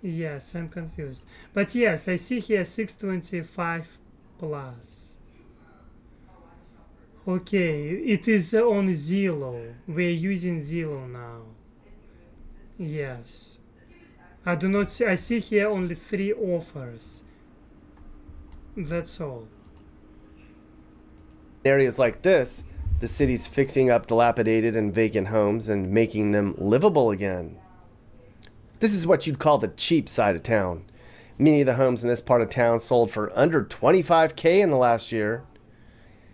Yes, I'm confused. But yes, I see here 625 plus. Okay, it is on Zillow. We're using Zillow now. Yes. I do not see. I see here only 3 offers. That's all. Areas like this, the city's fixing up dilapidated and vacant homes and making them livable again. This is what you'd call the cheap side of town. Many of the homes in this part of town sold for under $25K in the last year.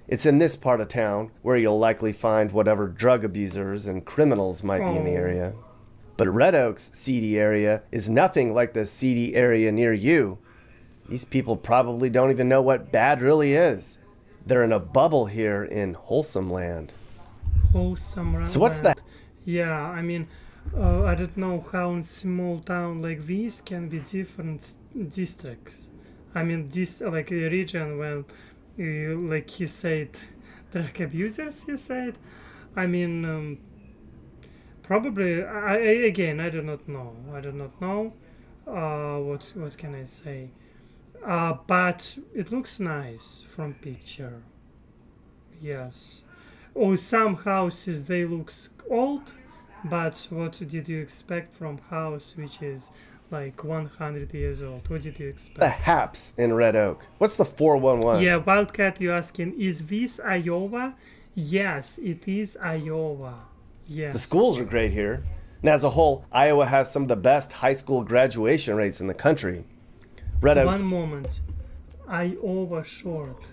It's in this part of town where you'll likely find whatever drug abusers and criminals might be in the Oh. area. But Red Oak's seedy area is nothing like the seedy area near you. These people probably don't even know what bad really is. They're in a bubble here in wholesome land. Wholesome. So what's land. that? Yeah, I mean, I don't know how in small town like this can be different districts. I mean, this like a region when, like he said, drug abusers. He said, I mean, probably. Again, I do not know. I do not know. What can I say? But it looks nice from picture. Yes. Oh, some houses they looks old, but what did you expect from house which is like 100 years old? What did you The expect? Haps in Red Oak. What's the 411? Yeah, Wildcat, you asking, is this Iowa? Yes, it is Iowa. Yes. The schools are great here. And as a whole, Iowa has some of the best high school graduation rates in the country. Red Oak's One moment. Iowa short.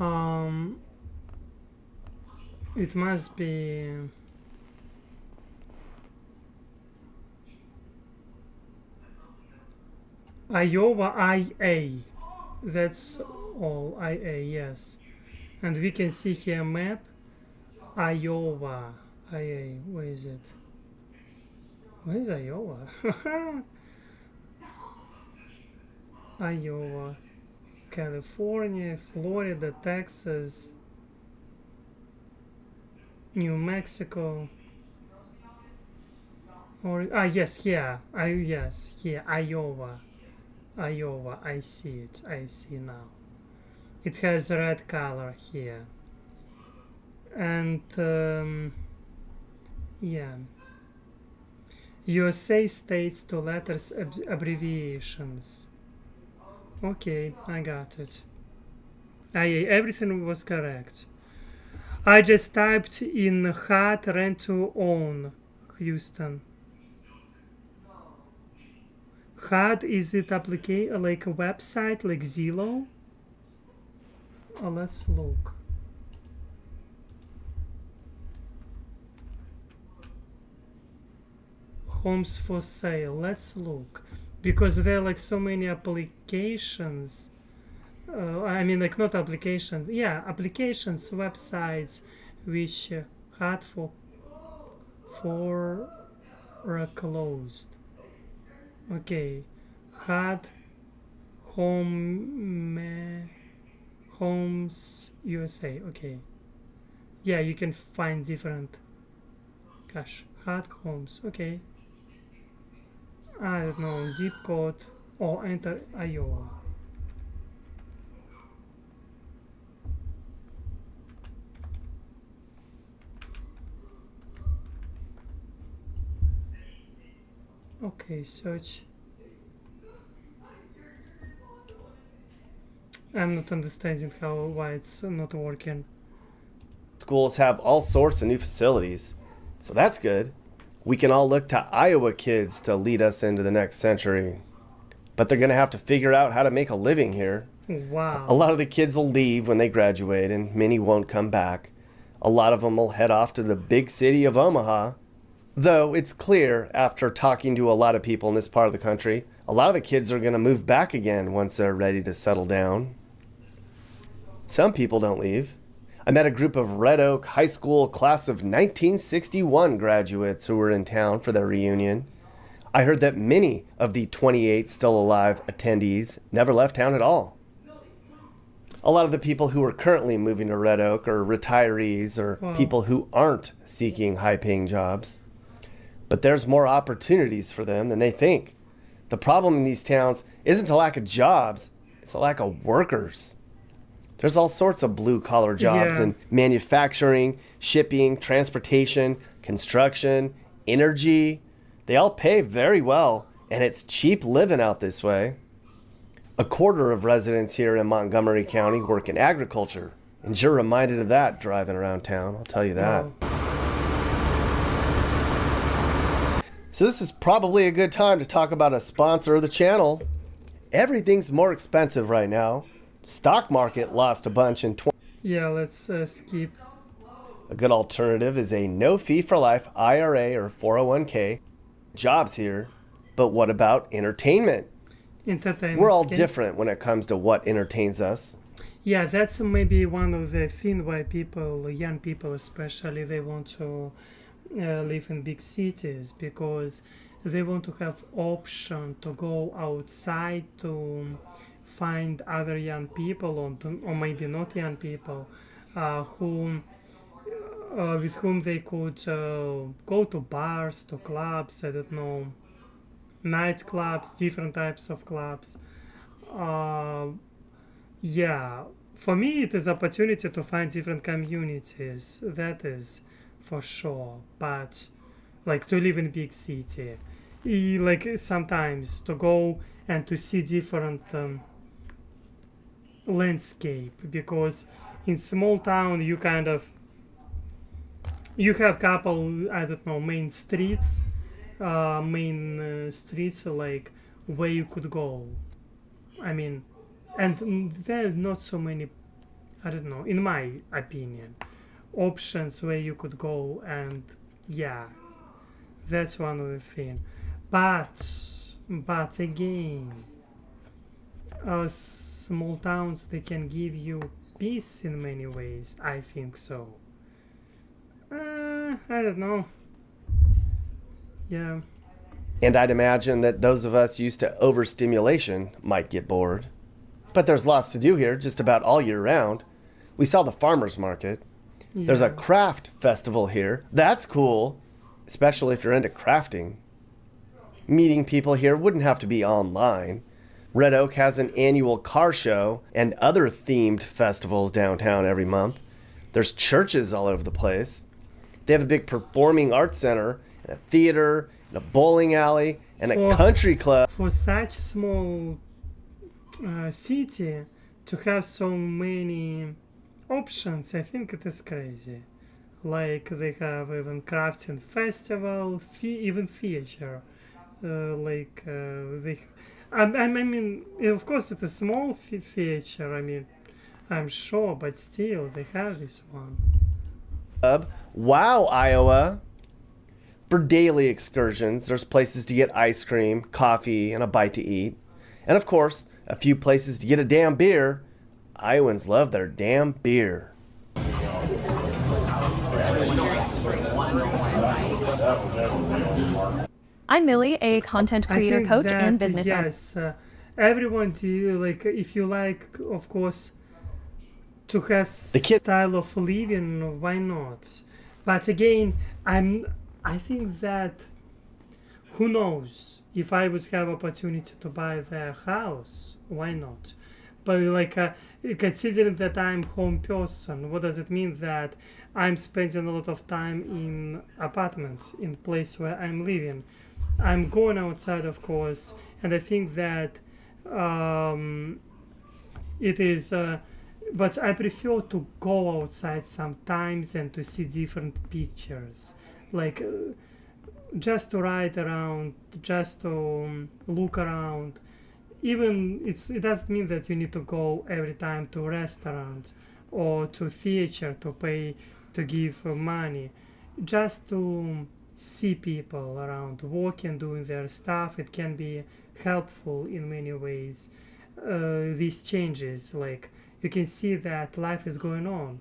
Um, it must be Iowa IA. That's all IA, yes. And we can see here map Iowa. IA, where is it? Where is Iowa? Iowa, California, Florida, Texas, New Mexico. Or yes, here. Yes, here, Iowa. Iowa, I see it. I see now. It has red color here. And yeah. USA states to letters abbreviations. Okay, I got it. Everything was correct. I just typed in hot rent to own Houston. Hot, is it like a website like Zillow? Let's look. Homes for sale. Let's look, because there are like so many applications. I mean, like not applications. Yeah, applications, websites, which had for closed. Okay, had homes USA. Okay, yeah, you can find different. Gosh, had homes. Okay. I don't know, zip code or enter Iowa. Okay, search. I'm not understanding why it's not working. schools have all sorts of new facilities, so that's good. We can all look to Iowa kids to lead us into the next century. But they're going to have to figure out how to make a living here. Wow. A lot of the kids will leave when they graduate, and many won't come back. A lot of them will head off to the big city of Omaha. Though it's clear, after talking to a lot of people in this part of the country, a lot of the kids are going to move back again once they're ready to settle down. Some people don't leave. I met a group of Red Oak High School class of 1961 graduates who were in town for their reunion. I heard that many of the 28 still alive attendees never left town at all. A lot of the people who are currently moving to Red Oak are retirees or Wow. people who aren't seeking high-paying jobs. But there's more opportunities for them than they think. The problem in these towns isn't a lack of jobs, it's a lack of workers. There's all sorts of blue collar jobs Yeah. in manufacturing, shipping, transportation, construction, energy. They all pay very well, and it's cheap living out this way. A quarter of residents here in Montgomery County work in agriculture, and you're reminded of that driving around town, I'll tell you that. Wow. So this is probably a good time to talk about a sponsor of the channel. Everything's more expensive right now. Stock market lost a bunch in 20. Yeah, let's skip. A good alternative is a no fee for life IRA or 401k. Jobs here. But what about entertainment? Entertainment. We're all okay? different when it comes to what entertains us. Yeah, that's maybe one of the things why people, young people especially, they want to live in big cities, because they want to have option to go outside to find other young people, or maybe not young people, whom with whom they could go to bars, to clubs, I don't know, nightclubs, different types of clubs. Uh, yeah, for me it is opportunity to find different communities. That is for sure. But like to live in big city, like sometimes to go and to see different landscape, because in small town you kind of you have couple, I don't know, main streets, streets like where you could go. I mean, and there are not so many, I don't know, in my opinion, options where you could go. And yeah, that's one of the thing. But again, small towns, they can give you peace in many ways, I think so. I don't know. Yeah. And I'd imagine that those of us used to overstimulation might get bored. But there's lots to do here just about all year round. We saw the farmer's market. There's a Yeah. craft festival here. That's cool, especially if you're into crafting. Meeting people here wouldn't have to be online. Red Oak has an annual car show and other themed festivals downtown every month. There's churches all over the place. They have a big performing arts center, and a theater, and a bowling alley, and a For- country club. For such small city to have so many options, I think it is crazy. Like they have even crafting festival, even theater. I mean, of course, it's a small theater. I mean, I'm sure, but still, they have this one. Wow, Iowa. For daily excursions, there's places to get ice cream, coffee, and a bite to eat. And of course, a few places to get a damn beer. Iowans love their damn beer. I'm Millie, a content I creator, think coach, that, and business owner. yes, everyone do like if you like, of course, to have The kid- style of living, why not? But again, I think that who knows, if I would have opportunity to buy their house, why not? But like considering that I'm home person, what does it mean that I'm spending a lot of time in apartments, in place where I'm living? I'm going outside, of course, and I think that it is. But I prefer to go outside sometimes and to see different pictures, like just to ride around, just to look around. Even it doesn't mean that you need to go every time to restaurant or to theater to pay to give money, just to see people around walking, doing their stuff. It can be helpful in many ways. These changes, like you can see that life is going on,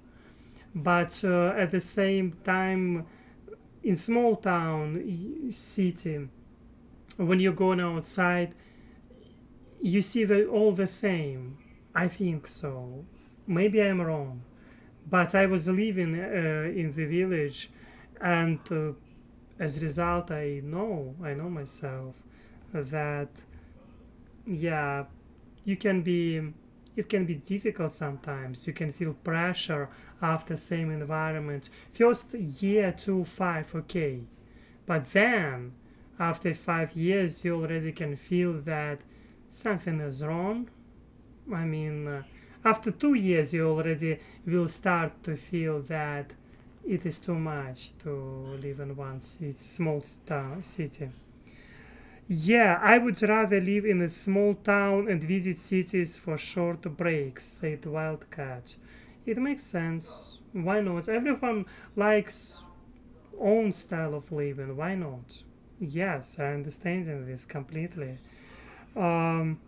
but at the same time, in small town city, when you're going outside, you see that all the same. I think so. Maybe I'm wrong, but I was living in the village, and as a result, I know myself that yeah, you can be it can be difficult sometimes. You can feel pressure after same environment. First year to 5, okay. But then, after 5 years, you already can feel that something is wrong. I mean, after 2 years, you already will start to feel that it is too much to live in one city, small city. Yeah, I would rather live in a small town and visit cities for short breaks, said Wildcat. It makes sense. Why not? Everyone likes own style of living. Why not? Yes, I understand this completely. Um,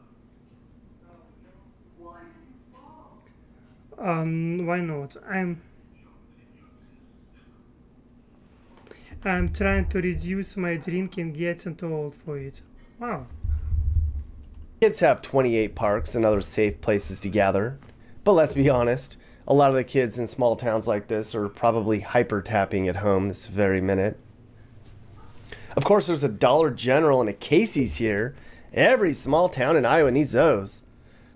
why not? I'm trying to reduce my drinking, getting too old for it. Wow. Kids have 28 parks and other safe places to gather. But let's be honest, a lot of the kids in small towns like this are probably hyper tapping at home this very minute. Of course, there's a Dollar General and a Casey's here. Every small town in Iowa needs those.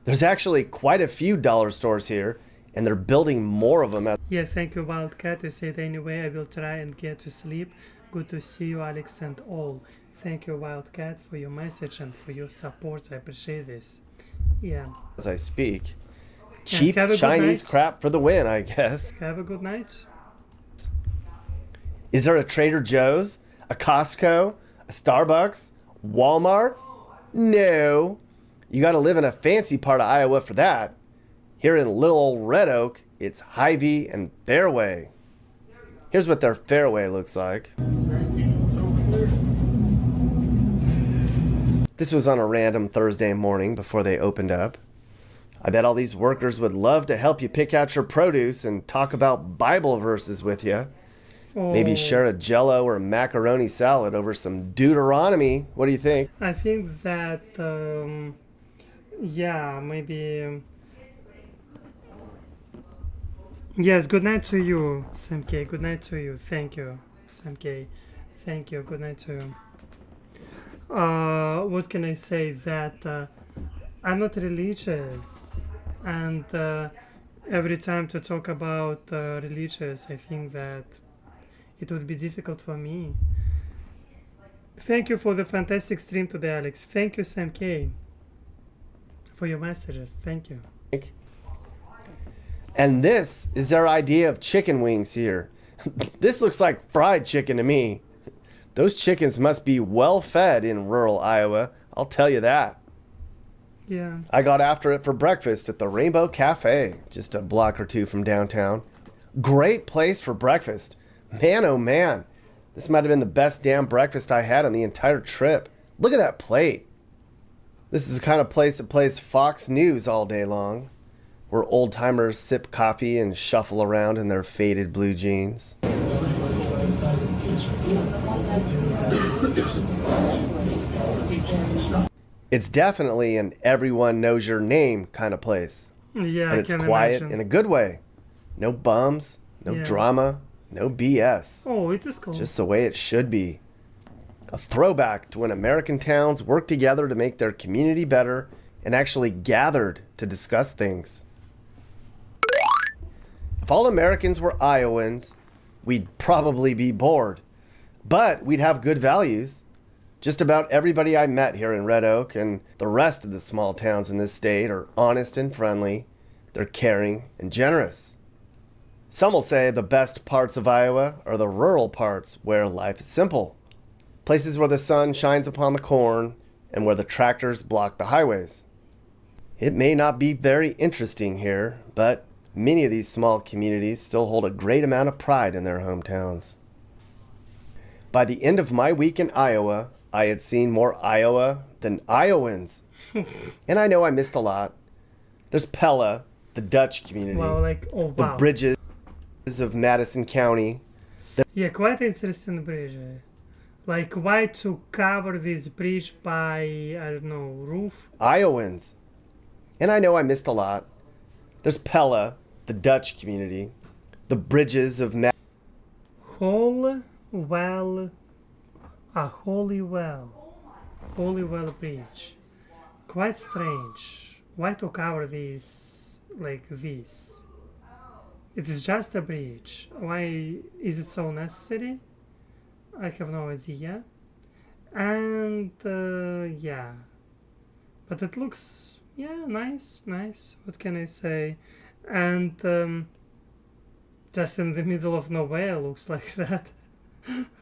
There's actually quite a few dollar stores here, and they're building more of them. Yeah, thank you, Wildcat. You said anyway, I will try and get to sleep. Good to see you, Aleks and all. Thank you, Wildcat, for your message and for your support. I appreciate this. Yeah. As I speak. Cheap have a good Chinese night. crap for the win, I guess. Have a good night. Is there a Trader Joe's, a Costco, a Starbucks, Walmart? No. You gotta live in a fancy part of Iowa for that. Here in little old Red Oak, it's Hy-Vee and Fairway. Here's what their Fairway looks like. This was on a random Thursday morning before they opened up. I bet all these workers would love to help you pick out your produce and talk about Bible verses with you. Maybe Oh, share a Jello or macaroni salad over some Deuteronomy. What do you think? I think that, yeah, maybe. Yes, good night to you, Sam K. Good night to you. Thank you, Sam K. Thank you. Good night to you. What can I say? That I'm not religious, and every time to talk about religious, I think that it would be difficult for me. Thank you for the fantastic stream today, Aleks. Thank you, Sam K, for your messages. Thank you. And this is their idea of chicken wings here. This looks like fried chicken to me. Those chickens must be well fed in rural Iowa, I'll tell you that. Yeah. I got after it for breakfast at the Rainbow Cafe, just a block or two from downtown. Great place for breakfast. Man, oh man, this might have been the best damn breakfast I had on the entire trip. Look at that plate. This is the kind of place that plays Fox News all day long, where old-timers sip coffee and shuffle around in their faded blue jeans. It's definitely an everyone knows your name kind of place. Yeah, But I it's can quiet imagine. in a good way. No bums, no Yeah. drama, no BS. Oh, it is cool. Just the way it should be. A throwback to when American towns worked together to make their community better and actually gathered to discuss things. If all Americans were Iowans, we'd probably be bored. But we'd have good values. Just about everybody I met here in Red Oak and the rest of the small towns in this state are honest and friendly. They're caring and generous. Some will say the best parts of Iowa are the rural parts where life is simple. Places where the sun shines upon the corn and where the tractors block the highways. It may not be very interesting here, but many of these small communities still hold a great amount of pride in their hometowns. By the end of my week in Iowa, I had seen more Iowa than Iowans. And I know I missed a lot. There's Pella, the Dutch community, Wow, like, oh the wow. bridges of Madison County. Yeah, quite interesting bridge. Like, why to cover this bridge by, I don't know, roof? Iowans. And I know I missed a lot. There's Pella, the Dutch community, the bridges of Holywell Bridge. Quite strange. Why to cover this like this? It is just a bridge. Why is it so necessary? I have no idea. And yeah, but it looks, yeah, nice. What can I say? And just in the middle of nowhere looks like that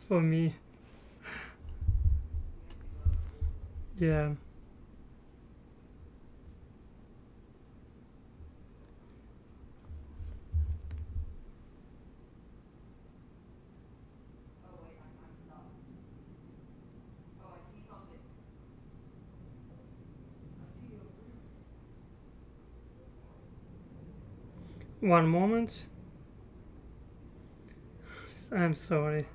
for me. Yeah. One moment. I'm sorry.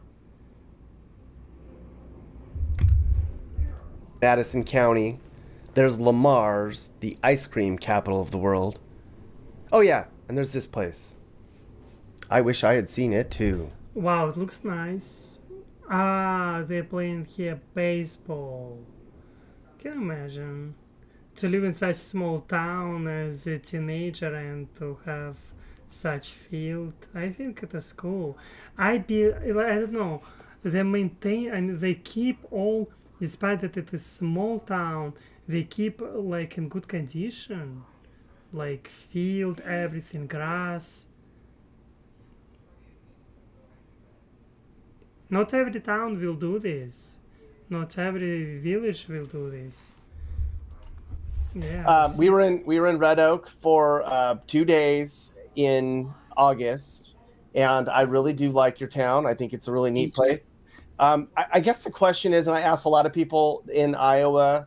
Madison County. There's Lamar's, the ice cream capital of the world. Oh, yeah, and there's this place. I wish I had seen it too. Wow, it looks nice. Ah, they're playing here baseball. Can you imagine? To live in such a small town as a teenager and to have such field, I think it is cool. I don't know. They maintain and they keep all, despite that it is small town, they keep like in good condition, like field, everything, grass. Not every town will do this. Not every village will do this. Yeah, We were in Red Oak for 2 days in August, and I really do like your town. I think it's a really neat place. I guess the question is, and I ask a lot of people in Iowa,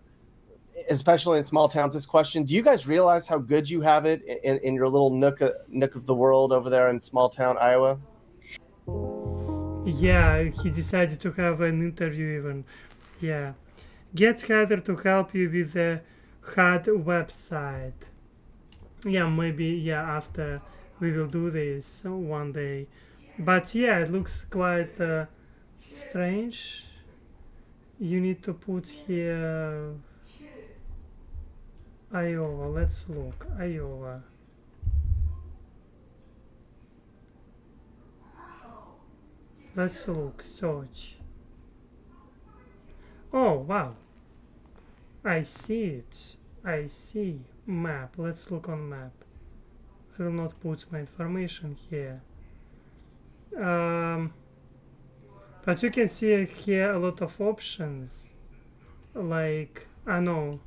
especially in small towns, this question: do you guys realize how good you have it in your little nook of the world over there in small town Iowa? yeah, he decided to have an interview even. Yeah. Get Heather to help you with the HUD website. Yeah, maybe, yeah, after we will do this one day. But yeah, it looks quite strange. You need to put here Iowa. Let's look. Iowa. Let's look. Search. Oh, wow. I see it. I see. Map. Let's look on map. I will not put my information here. But you can see here a lot of options. Like, I know.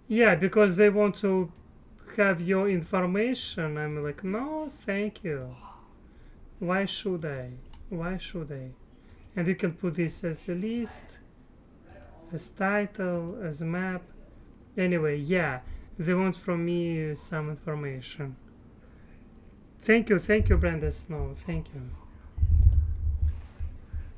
Yeah, because they want to have your information. I'm like, no, thank you. Why should I? Why should I? And you can put this as a list, as title, as a map. Anyway, yeah, they want from me some information. Thank you, Brenda Snow. Thank you.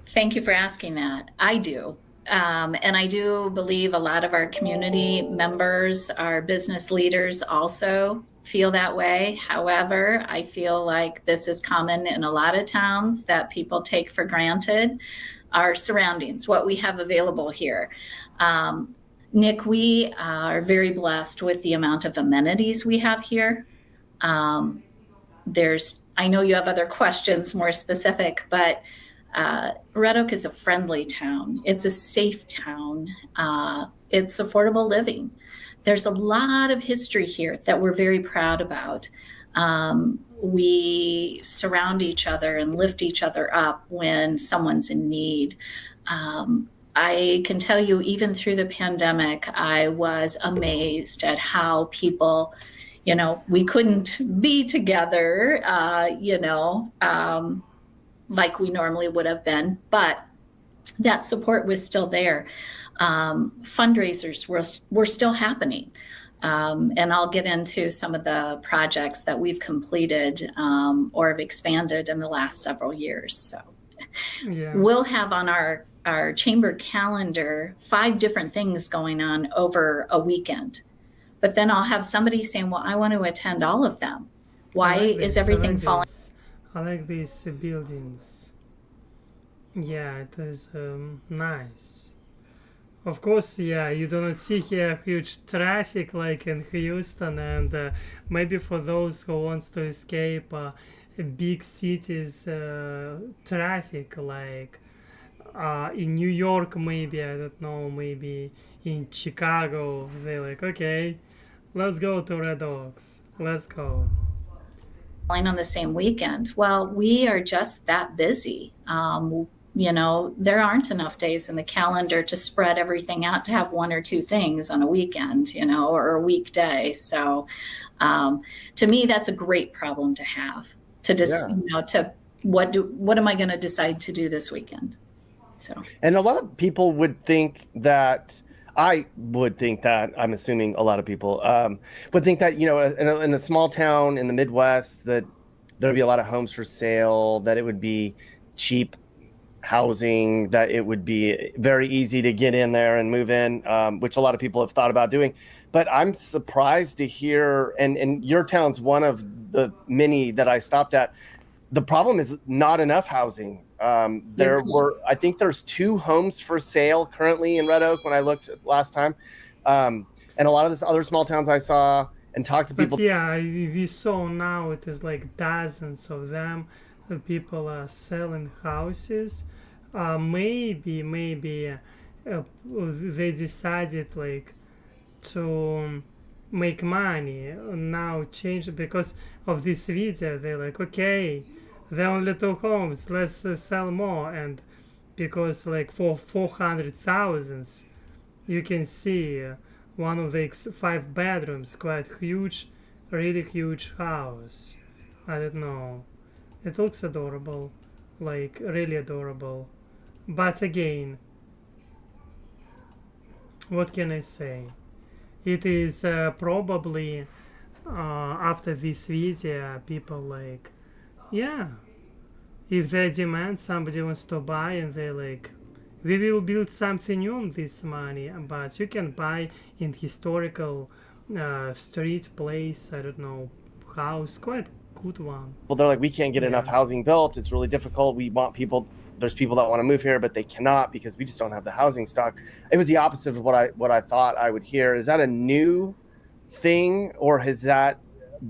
Thank you for asking that. I do. And I do believe a lot of our community members, our business leaders also feel that way. However, I feel like this is common in a lot of towns that people take for granted our surroundings, what we have available here. Nick, we are very blessed with the amount of amenities we have here. I know you have other questions more specific, but Red Oak is a friendly town. It's a safe town. It's affordable living. There's a lot of history here that we're very proud about. We surround each other and lift each other up when someone's in need. I can tell you, even through the pandemic, I was amazed at how people, we couldn't be together, like we normally would have been, but that support was still there. Fundraisers were still happening. And I'll get into some of the projects that we've completed or have expanded in the last several years. So Yeah. we'll have on our chamber calendar 5 different things going on over a weekend. But then I'll have somebody saying, well, I want to attend all of them. Why is everything falling? I like these buildings. Yeah, it is nice. Of course, yeah, you do not see here huge traffic like in Houston, and maybe for those who wants to escape big cities traffic, like in New York, maybe I don't know, maybe in Chicago, they're like, okay, let's go to Red Oaks, let's go. On the same weekend. Well, we are just that busy. There aren't enough days in the calendar to spread everything out to have one or two things on a weekend, or a weekday. So, to me, that's a great problem to have. To just, Yeah. to what am I going to decide to do this weekend? So, And a lot of people would think that, I would think that, I'm assuming a lot of people would think that, in a small town in the Midwest, that there'd be a lot of homes for sale, that it would be cheap housing, that it would be very easy to get in there and move in, which a lot of people have thought about doing. But I'm surprised to hear, and your town's one of the many that I stopped at. The problem is not enough housing. I think there's 2 homes for sale currently in Red Oak when I looked last time. And a lot of this other small towns I saw and talked to But people. yeah, we saw now it is like dozens of them. People are selling houses. Maybe they decided like to make money now, change because of this video. They're like, okay, there are only 2 homes, let's sell more. And because like for 400,000 you can see one of the 5 bedrooms, quite huge, really huge house. I don't know, it looks adorable, like really adorable. But again, what can I say? It is probably after this video, people like, yeah, if they demand, somebody wants to buy, and they like, we will build something new on this money, but you can buy in historical street place, I don't know, house, quite good one. Well, they're like, we can't get enough Yeah. housing built. It's really difficult. We want people. There's people that want to move here, but they cannot because we just don't have the housing stock. It was the opposite of what I thought I would hear. Is that a new thing, or has that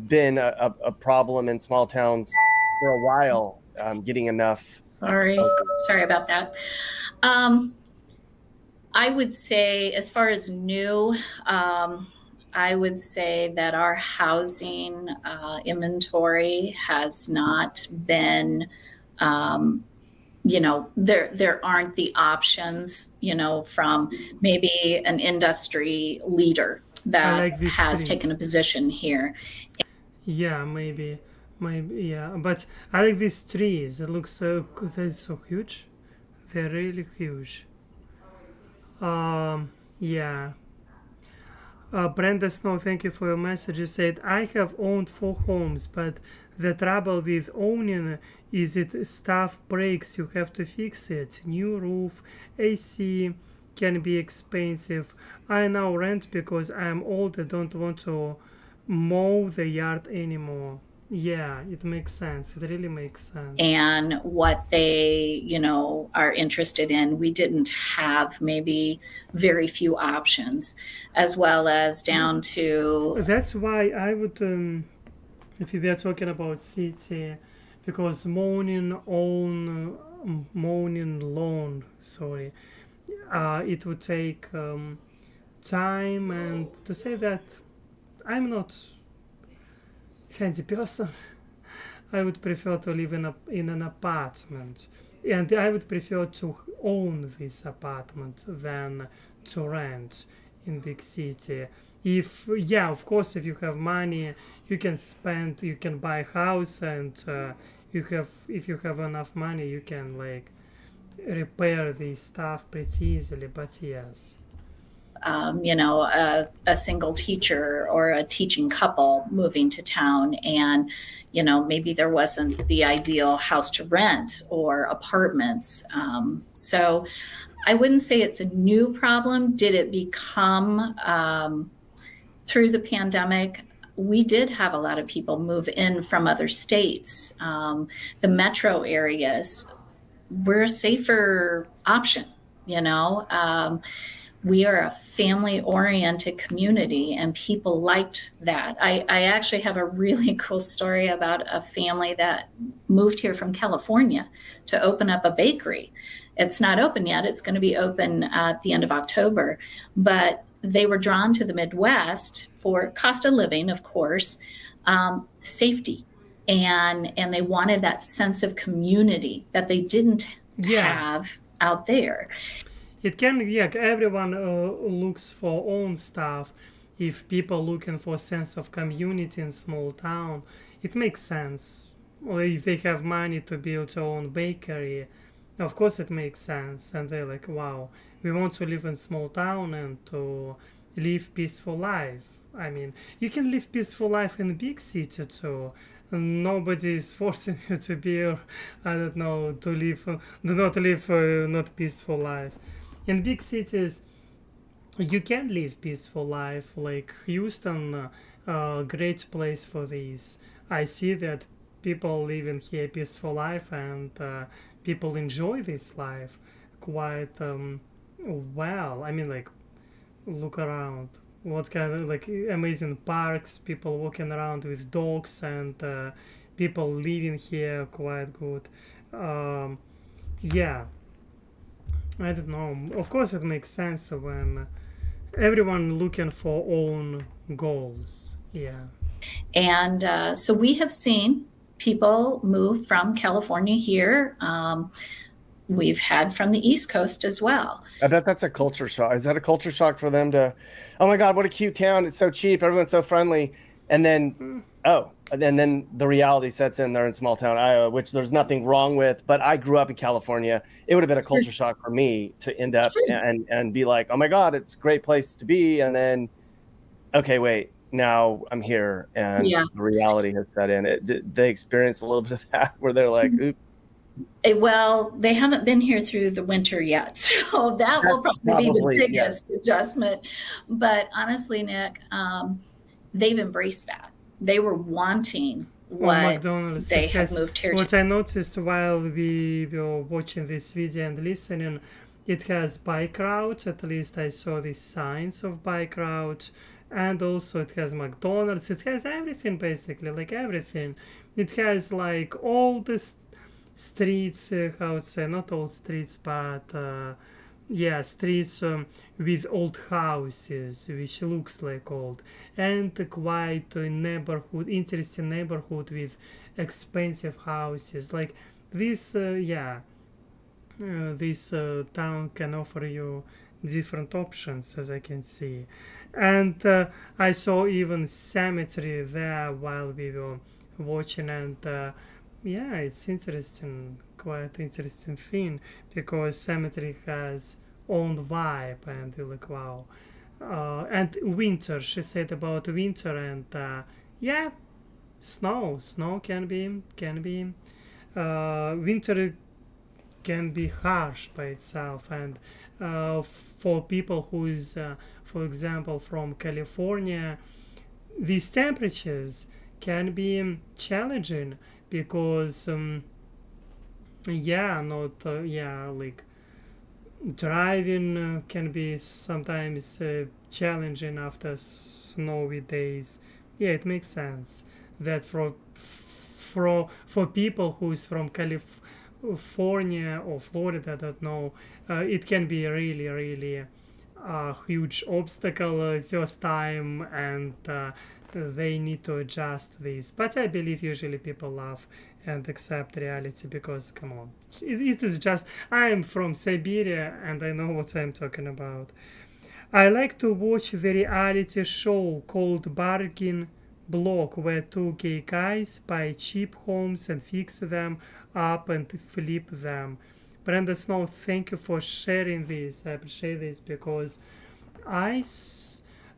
been a problem in small towns for a while? Getting enough. sorry about that. Um, I would say, as far as new, I would say that our housing inventory has not been, there aren't the options, from maybe an industry leader I that like these has trees. taken a position here. Yeah, maybe, yeah. But I like these trees. It looks so, they're so huge. They're really huge. Yeah. Brenda Snow, thank you for your message. You said, I have owned 4 homes, but the trouble with owning is it stuff breaks, you have to fix it. New roof, AC can be expensive. I now rent because I'm old and don't want to mow the yard anymore. Yeah, it makes sense. It really makes sense. And what they, are interested in. We didn't have maybe very few options, as well as down to That's why I would, if we are talking about city, because mowing lawn, sorry, it would take time, and to say that I'm not handy person, I would prefer to live in an apartment, and I would prefer to own this apartment than to rent in big city. If yeah, of course, if you have money, you can spend, you can buy a house, and if you have enough money, you can like repair the stuff pretty easily. But yes, a single teacher or a teaching couple moving to town, and maybe there wasn't the ideal house to rent or apartments. So I wouldn't say it's a new problem. Did it become through the pandemic? We did have a lot of people move in from other states. The metro areas were a safer option. we are a family oriented community and people liked that. I actually have a really cool story about a family that moved here from California to open up a bakery. It's not open yet, it's going to be open at the end of October, but they were drawn to the Midwest for cost of living, of course, safety. And they wanted that sense of community that they didn't Yeah, have out there. it can, yeah, everyone looks for own stuff. If people looking for sense of community in small town, it makes sense. Or if they have money to build their own bakery, of course it makes sense. And they're like, wow, we want to live in small town and to live peaceful life. I mean, you can live peaceful life in a big city too. Nobody is forcing you to be, I don't know, to live, do not live not peaceful life. In big cities, you can live peaceful life. Like Houston, great place for this. I see that people living here peaceful life, and people enjoy this life quite well. I mean, like, look around. What kind of like amazing parks, people walking around with dogs, and people living here quite good. Um, yeah, I don't know. Of course, it makes sense when everyone looking for own goals. Yeah. And so we have seen people move from California here. We've had from the East Coast as well. I bet that's a culture shock. Is that a culture shock for them to, oh my God, what a cute town. It's so cheap. Everyone's so friendly. And then, and then the reality sets in. They're in small town Iowa, which there's nothing wrong with. But I grew up in California. It would have been a culture shock for me to end up and be like, oh my God, it's a great place to be. And then, okay, wait, now I'm here. And Yeah. the reality has set in. They experience a little bit of that where they're like, oops. Well, they haven't been here through the winter yet, so that will probably be the biggest adjustment. But honestly, Nick, they've embraced that. They were wanting what McDonald's, they it have has, moved here what to. I noticed while we were watching this video and listening, it has bike routes. At least I saw the signs of bike routes, and also it has McDonald's. It has everything basically, like everything. It has like all the streets, how to say, not all streets, but yeah, streets with old houses, which looks like old, and quite a neighborhood, interesting neighborhood with expensive houses. Like this, this town can offer you different options, as I can see. And I saw even cemetery there while we were watching, and yeah, it's interesting, quite interesting thing, because cemetery has own vibe, and you're like, wow. And winter, she said about winter, and yeah, snow can be winter can be harsh by itself, and for people who is for example from California, these temperatures can be challenging, because yeah, not yeah, like driving can be sometimes challenging after snowy days. Yeah, it makes sense that for people who's from California or Florida, I don't know, it can be really a huge obstacle first time, and they need to adjust this. But I believe usually people laugh and accept reality, because come on, it is just, I'm from Siberia and I know what I'm talking about. I like to watch the reality show called Bargain Block, where two gay guys buy cheap homes and fix them up and flip them. Brenda Snow, thank you for sharing this. I appreciate this, because I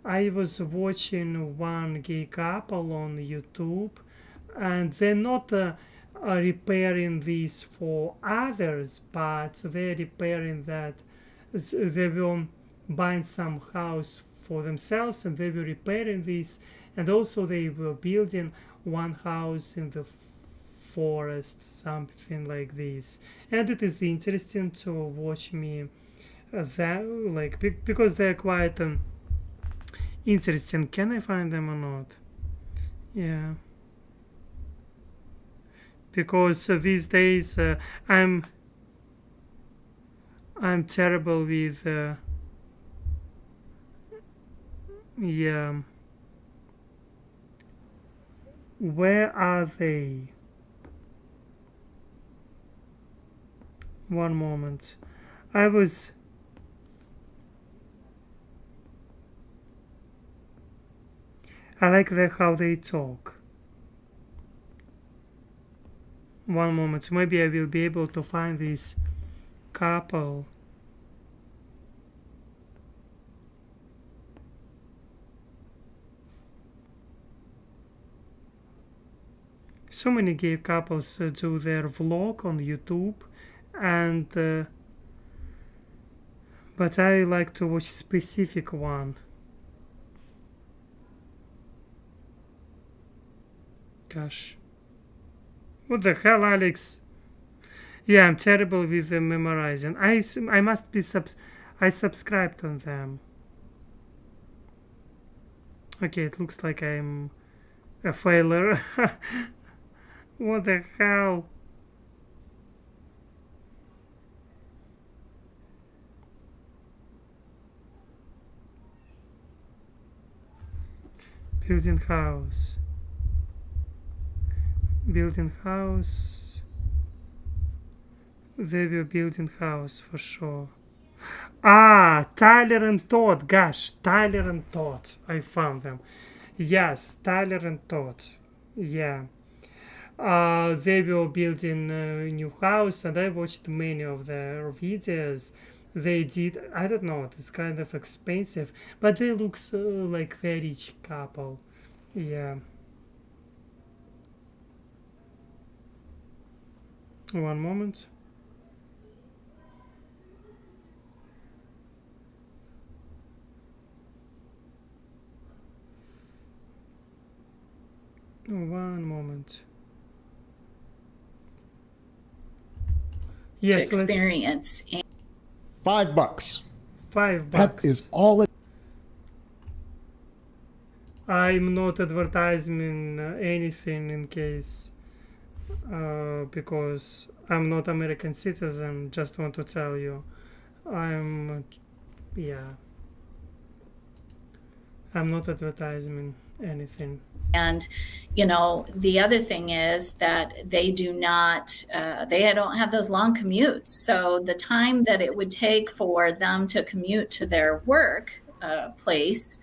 I was watching one gay couple on YouTube, and they're not repairing this for others, but they're repairing that. They were buying some house for themselves, and they were repairing this, and also they were building one house in the forest, something like this. And it is interesting to watch me that like because they're quite interesting. Can I find them or not? Yeah, because these days I'm terrible with yeah. Where are they? One moment. I was. I like how they talk. One moment. Maybe I will be able to find this couple. So many gay couples do their vlog on YouTube, and but I like to watch specific one. Gosh, what the hell, Alex? Yeah, I'm terrible with memorizing. I must be I subscribed on them. Okay, it looks like I'm a failure. What the hell? Building house. Building house. They will building house for sure. Ah, Tyler and Todd. Gosh, Tyler and Todd. I found them. Yes, Tyler and Todd. Yeah. They were building a new house, and I watched many of their videos. They did. I don't know. It's kind of expensive, but they look like very rich couple. Yeah. One moment. One moment. To Yes, let's. experience. $5. $5. That is all it. I'm not advertising anything in case because I'm not American citizen. Just want to tell you, I'm yeah. I'm not advertising anything. And, you know, the other thing is that they do not, they don't have those long commutes. So the time that it would take for them to commute to their work place,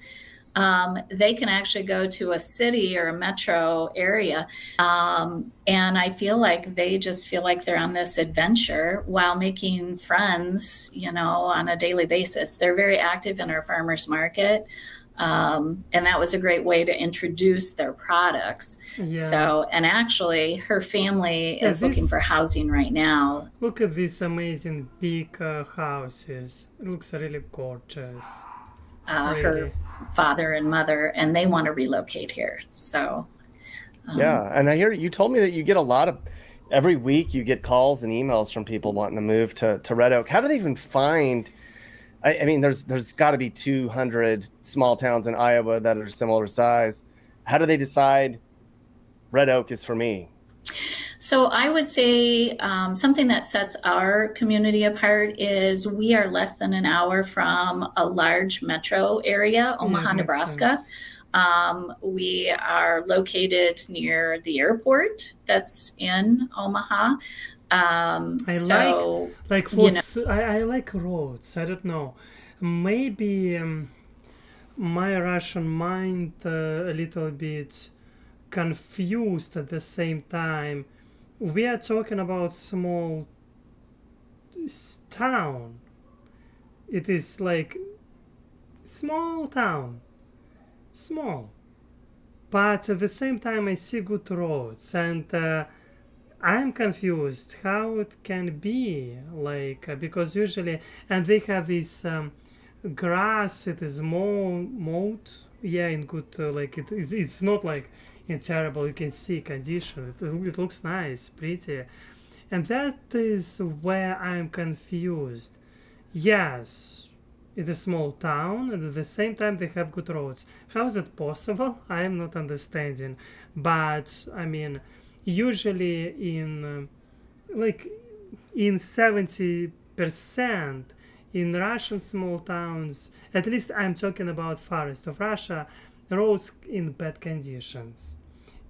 they can actually go to a city or a metro area. And I feel like they just feel like they're on this adventure while making friends, you know, on a daily basis. They're very active in our farmers market. And that was a great way to introduce their products. Yeah. So, and actually, her family Yeah, is looking this- for housing right now. Look at these amazing big houses. It looks really gorgeous. Her Really. father and mother, and they want to relocate here. So, Yeah, and I hear you told me that you get a lot of every week you get calls and emails from people wanting to move to Red Oak. How do they even find? I mean, there's got to be 200 small towns in Iowa that are similar size. How do they decide Red Oak is for me? So I would say something that sets our community apart is we are less than an hour from a large metro area, Omaha, makes Nebraska. sense. We are located near the airport that's in Omaha. Like for I like roads. I don't know. Maybe my Russian mind a little bit confused at the same time. We are talking about small town. It is like small town, small, but at the same time I see good roads, and I'm confused how it can be like because usually, and they have this grass. It is mowed, yeah, in good like it's not like in terrible. You can see condition. It looks nice, pretty, and that is where I'm confused. Yes, it's a small town, and at the same time they have good roads. How is it possible? I am not understanding. But I mean, usually like in 70% in Russian small towns, at least I'm talking about forest of Russia, roads in bad conditions,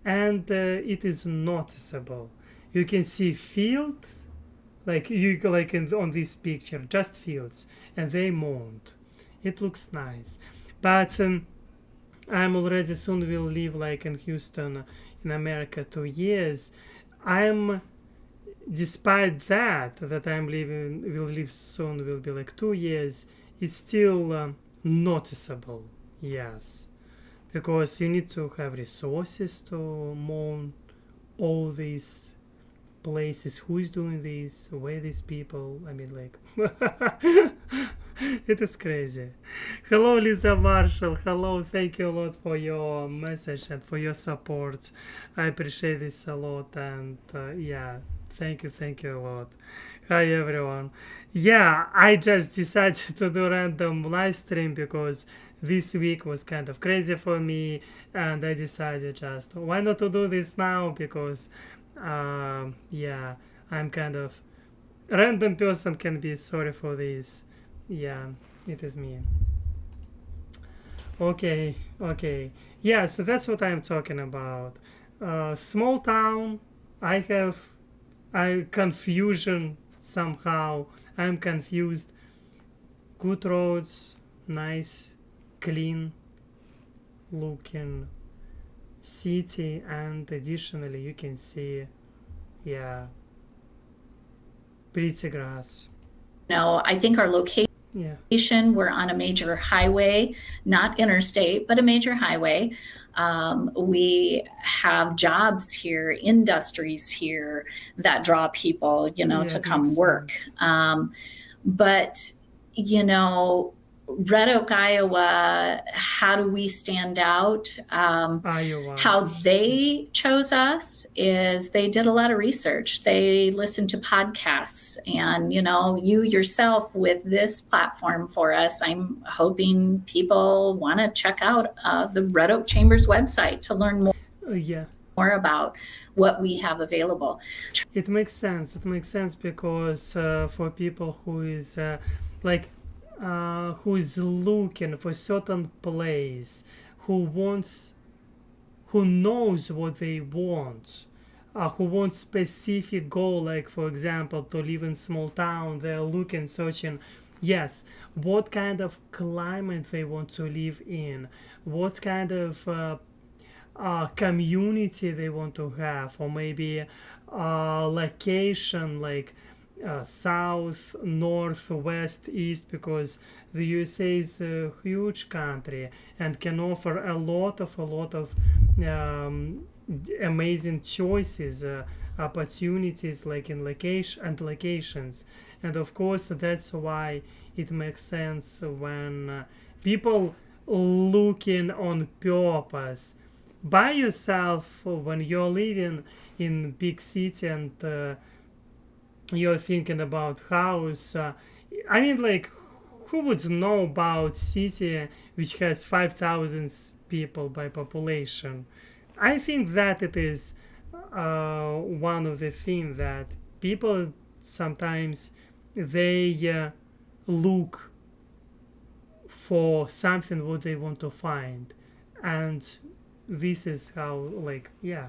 and it is noticeable. You can see field on this picture, just fields, and they mowned. It looks nice, but I'm already soon will live like in Houston, in America, 2 years. I'm despite that I'm living will live soon will be like 2 years. It's still noticeable, yes, because you need to have resources to mow all these places. Who is doing this? Where these people? I mean, like, it is crazy. Hello, Lisa Marshall. Hello, thank you a lot for your message and for your support. I appreciate this a lot, and yeah, thank you a lot. Hi everyone. Yeah, I just decided to do random live stream because this week was kind of crazy for me, and I decided just why not to do this now, because yeah, I'm kind of random person, can be sorry for this. Yeah, it is me. Okay. Yeah, so that's what I'm talking about. Small town. I have I confusion somehow. I'm confused. Good roads, nice, clean looking city, and additionally you can see, yeah, pretty grass. No, I think our Yeah. location, we're on a major highway, not interstate, but a major highway. We have jobs here, industries here that draw people, Yeah, to it come makes work. But, Red Oak, Iowa, how do we stand out? Iowa. How they chose us is they did a lot of research. They listened to podcasts, and you yourself with this platform for us, I'm hoping people want to check out the Red Oak Chamber's website to learn Yeah. more about what we have available. It makes sense. It makes sense because for people like who is looking for certain place, who knows what they want, who wants specific goal, like for example to live in small town, they're looking, searching, yes, what kind of climate they want to live in, what kind of community they want to have, or maybe location, like south, north, west, east, because the USA is a huge country and can offer a lot of amazing choices, opportunities, like in locations. And of course that's why it makes sense when people looking on purpose by yourself, when you're living in big city and you're thinking about house. I mean, like, who would know about city which has 5,000 people by population? I think that it is one of the things that people sometimes they look for something what they want to find, and this is how, like, yeah.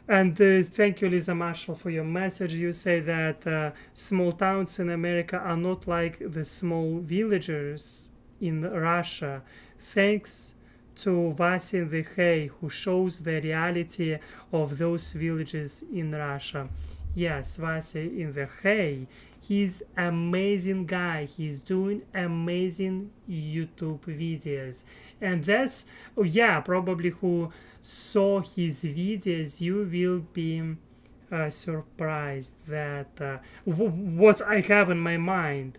And thank you, Lisa Marshall, for your message. You say that small towns in America are not like the small villagers in Russia. Thanks to Vasy the Hay, who shows the reality of those villages in Russia. Yes, Vasy in the Hay. He's amazing guy. He's doing amazing YouTube videos. And that's, oh yeah, probably who saw his videos, you will be surprised that what I have in my mind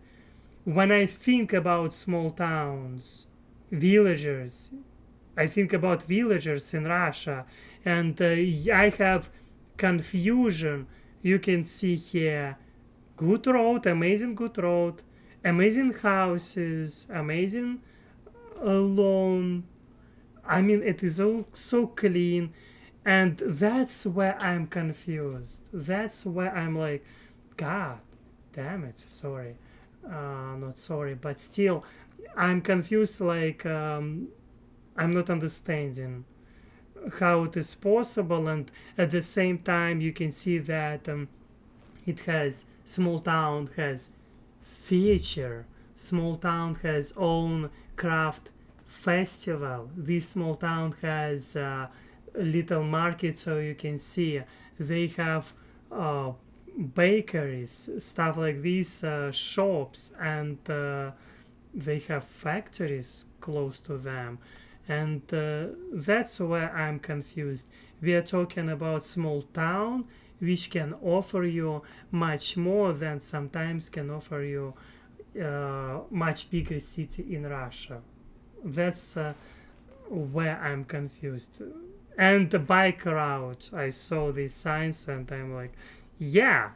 when I think about small towns, villagers. I think about villagers in Russia, and I have confusion. You can see here, good road, amazing good road, amazing houses, amazing lawn. I mean, it is all so clean, and that's where I'm confused. That's where I'm like, God damn it, sorry. Not sorry, but still, I'm confused. Like, I'm not understanding how it is possible, and at the same time, you can see that it has small town has feature. Small town has own craft festival. This small town has a little market, so you can see they have uh, bakeries, stuff like these, shops, and they have factories close to them, and that's where I'm confused. We are talking about small town which can offer you much more than sometimes can offer you much bigger city in Russia. That's where I'm confused. And the bike route, I saw these signs and I'm like, yeah,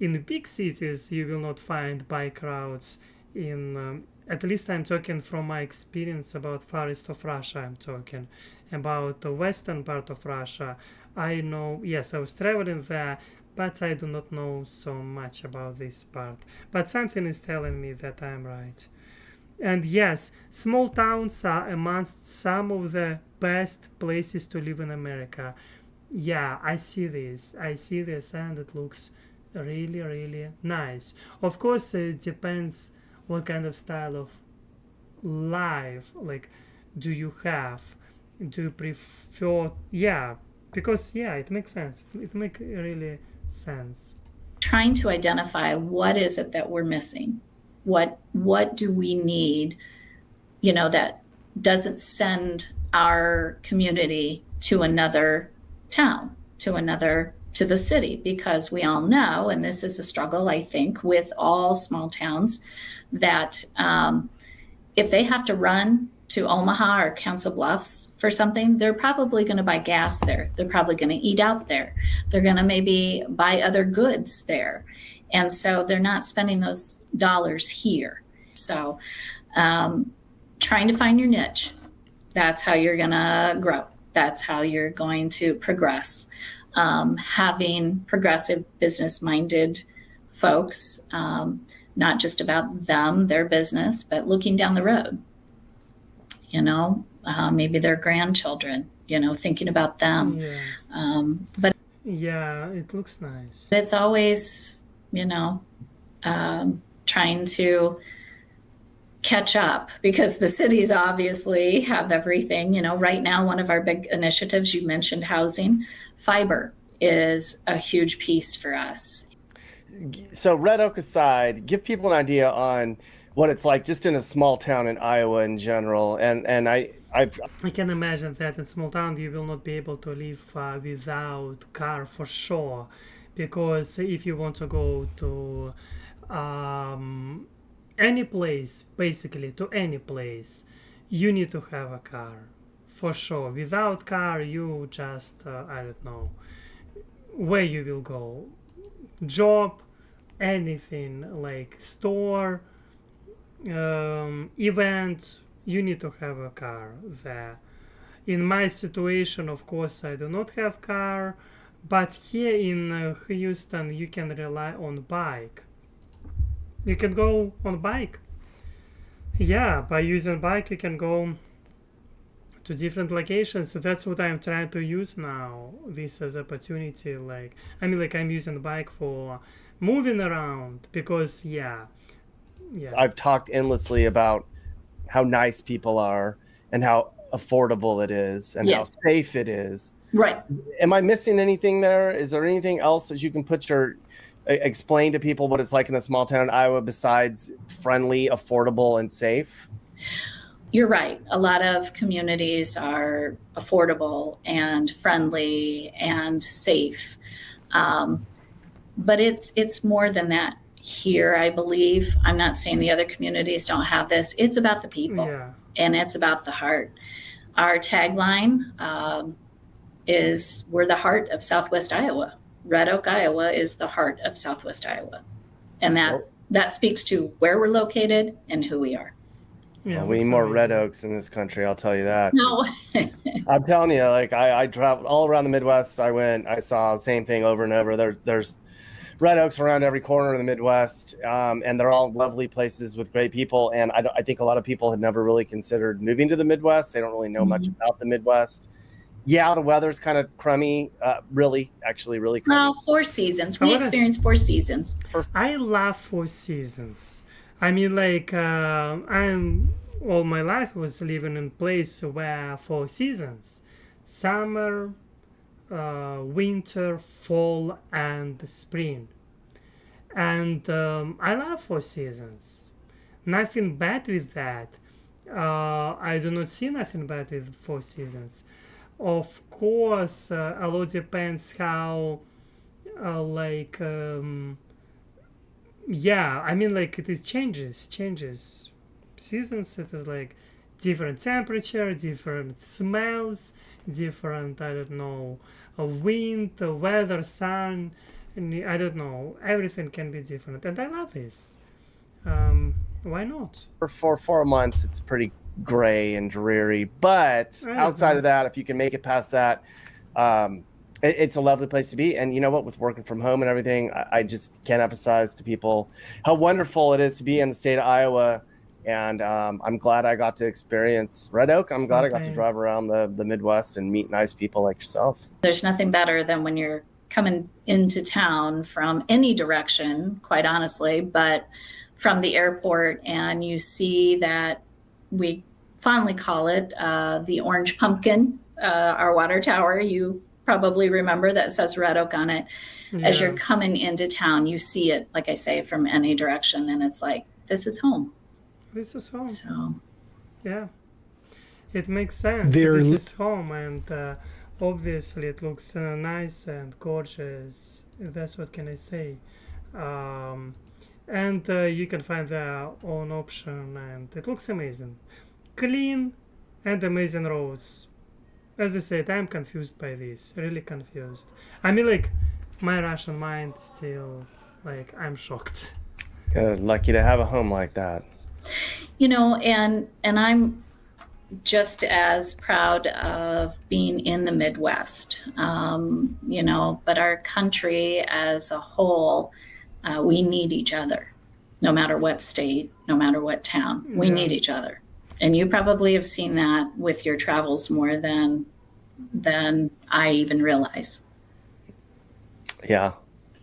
in big cities you will not find bike routes in at least I'm talking from my experience about far east of Russia. I'm talking about the western part of Russia. I know, yes, I was traveling there, but I do not know so much about this part. But something is telling me that I'm right. And yes, small towns are amongst some of the best places to live in America. Yeah, I see this. I see this, and it looks really, really nice. Of course, it depends what kind of style of life like do you have. Do you prefer? Yeah, because yeah, it makes sense. It makes really sense. Trying to identify what is it that we're missing, what do we need, that doesn't send our community to another town, to the city, because we all know, and this is a struggle I think with all small towns, that if they have to run to Omaha or Council Bluffs for something, they're probably going to buy gas there. They're probably going to eat out there. They're going to maybe buy other goods there. And so they're not spending those dollars here. So trying to find your niche, that's how you're going to grow. That's how you're going to progress. Having progressive business-minded folks, not just about them, their business, but looking down the road. Maybe their grandchildren, thinking about them. Yeah. But Yeah, it looks nice. it's always, trying to catch up, because the cities obviously have everything. Right now, one of our big initiatives, you mentioned housing, fiber is a huge piece for us. So Red Oak aside, give people an idea on what it's like just in a small town in Iowa in general. And I've I can imagine that in small town you will not be able to live without car for sure, because if you want to go to any place, basically to any place, you need to have a car for sure. Without car, you just I don't know where you will go, job, anything like store, event, you need to have a car there. In my situation, of course, I do not have car, but here in Houston, you can rely on bike. You can go on bike. Yeah, by using bike, you can go to different locations. So that's what I'm trying to use now. This as opportunity. Like I'm using the bike for moving around because yeah. I've talked endlessly about how nice people are and how affordable it is and how Yes. safe it is. Right. Am I missing anything there? Is there anything else that you can explain to people what it's like in a small town in Iowa besides friendly, affordable, and safe? You're right. A lot of communities are affordable and friendly and safe. But it's more than that here, I believe. I'm not saying the other communities don't have this. It's about the people Yeah. and it's about the heart. Our tagline is we're the heart of Southwest Iowa. Red Oak, Iowa is the heart of Southwest Iowa. And that speaks to where we're located and who we are. Yeah, We need looks more amazing. red oaks in this country, I'll tell you that. No, I'm telling you, like I traveled all around the Midwest. I saw the same thing over and over. There's red oaks around every corner of the Midwest, and they're all lovely places with great people. And I think a lot of people had never really considered moving to the Midwest. They don't really know much about the Midwest. Yeah, the weather's kind of crummy, really crummy. well, 4 seasons. We wanna- experience 4 seasons. I love 4 seasons. I mean, like I'm all my life I was living in a place where 4 seasons: summer, winter, fall, and spring. And I love 4 seasons. Nothing bad with that. I do not see nothing bad with 4 seasons. Of course, a lot depends how, like. Yeah, I mean, like it is changes seasons. It is like different temperature, different smells, different, I don't know, wind, weather, sun, and I don't know, everything can be different, and I love this. Why not? For 4 months, it's pretty gray and dreary. But outside of that, if you can make it past that, it's a lovely place to be. And you know what? With working from home and everything, I just can't emphasize to people how wonderful it is to be in the state of Iowa. And I'm glad I got to experience Red Oak. I'm glad I got to Okay. drive around the Midwest and meet nice people like yourself. There's nothing better than when you're coming into town from any direction, quite honestly, but from the airport, and you see that we fondly call it the Orange Pumpkin, our water tower. You probably remember that says Red Oak on it. As you're coming into town, you see it, like I say, from any direction, and it's like, this is home. This is home. So Yeah, it makes sense. There- This is home, and obviously it looks nice and gorgeous. That's what can I say. And you can find their own option, and it looks amazing, clean, and amazing roads. As I said, I'm confused by this. Really confused. I mean, like my Russian mind still, like I'm shocked. Lucky to have a home like that. you know, and I'm just as proud of being in the Midwest, you know, but our country as a whole, we need each other, no matter what state, no matter what town, we Yeah. need each other. And you probably have seen that with your travels more than I even realize. Yeah.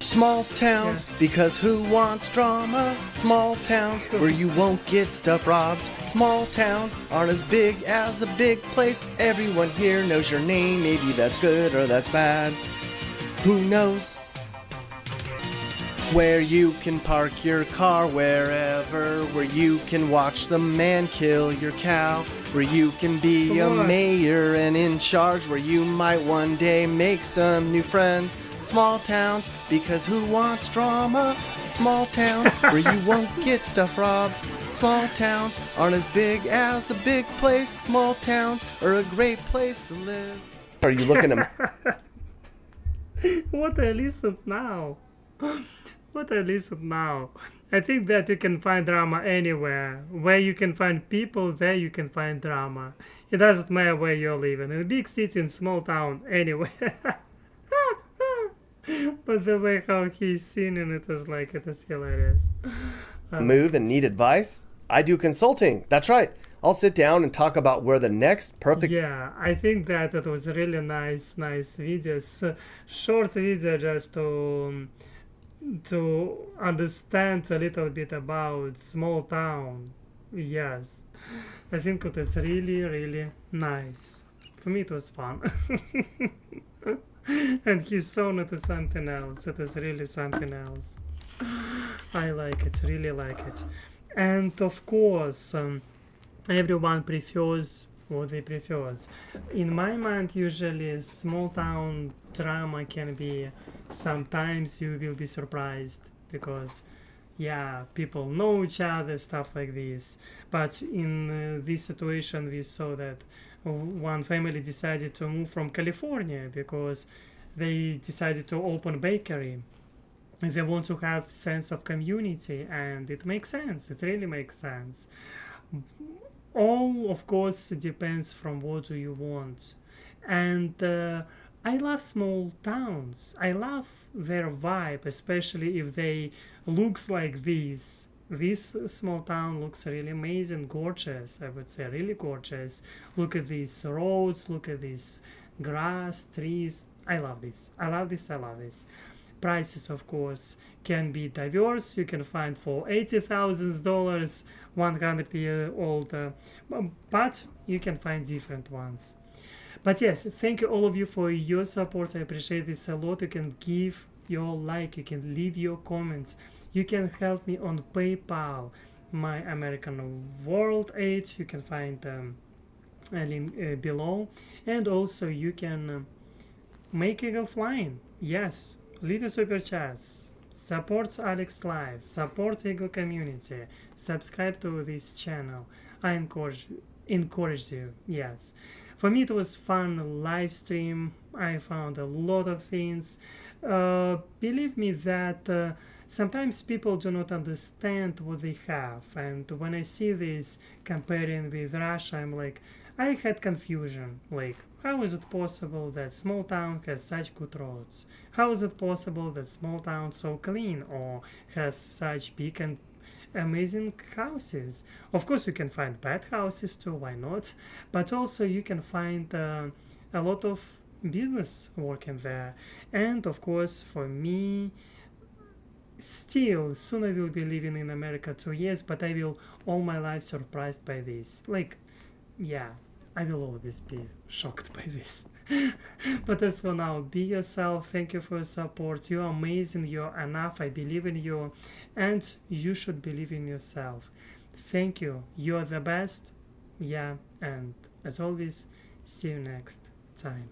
Small towns, because who wants drama? Small towns where you won't get stuff robbed. Small towns aren't as big as a big place. Everyone here knows your name. Maybe that's good or that's bad. Who knows? Where you can park your car wherever. Where you can watch the man kill your cow. Where you can be a What? mayor and in charge. Where you might one day make some new friends. Small towns, because who wants drama? Small towns where you won't get stuff robbed. Small towns aren't as big as a big place. Small towns are a great place to live. Are you looking at What I listen now? What I listen now? I think that you can find drama anywhere. Where you can find people, there you can find drama. It doesn't matter where you're living. In a big city, in small town, anywhere. But the way how he's singing it is like, it is hilarious. move and need advice? I do consulting. That's right. I'll sit down and talk about where the next perfect Yeah, I think that it was really nice videos. Short video just to understand a little bit about small town. Yes, I think it is really nice. For me, it was fun. And his song, it is something else. It is really something else. I like it, really like it. And of course, everyone prefers what they prefers. In my mind, usually small town drama can be, sometimes you will be surprised because yeah, people know each other, stuff like this. But in this situation, we saw that one family decided to move from California because they decided to open bakery they want to have sense of community, and it makes sense. It really makes sense. All, of course, depends from what do you want. And I love small towns. I love their vibe, especially if they looks like this. This small town looks really amazing, gorgeous. I would say really gorgeous. Look at these roads. Look at this grass, trees. I love this. I love this. I love this. Prices, of course, can be diverse. You can find for $80,000 100-year-old, but you can find different ones. But yes, thank you all of you for your support. I appreciate this a lot. You can give your like, you can leave your comments, you can help me on PayPal, my American World Aid. You can find a link below, and also you can make Eagle flying. Yes, leave a super chats. Support Aleks Live, support Eagle community, subscribe to this channel. I encourage you. Yes, for me it was fun live stream. I found a lot of things. Believe me that sometimes people do not understand what they have, and when I see this comparing with Russia, I'm like, I had confusion. Like, how is it possible that small town has such good roads? How is it possible that small town so clean or has such big and amazing houses? Of course, you can find bad houses too. Why not? But also you can find a lot of business working there. And of course, for me, still soon I will be living in America 2 years, but I will all my life surprised by this. Like, yeah, I will always be shocked by this. But as for now, be yourself. Thank you for your support. You're amazing. You're enough. I believe in you, and you should believe in yourself. Thank you. You're the best. Yeah, and as always, see you next time.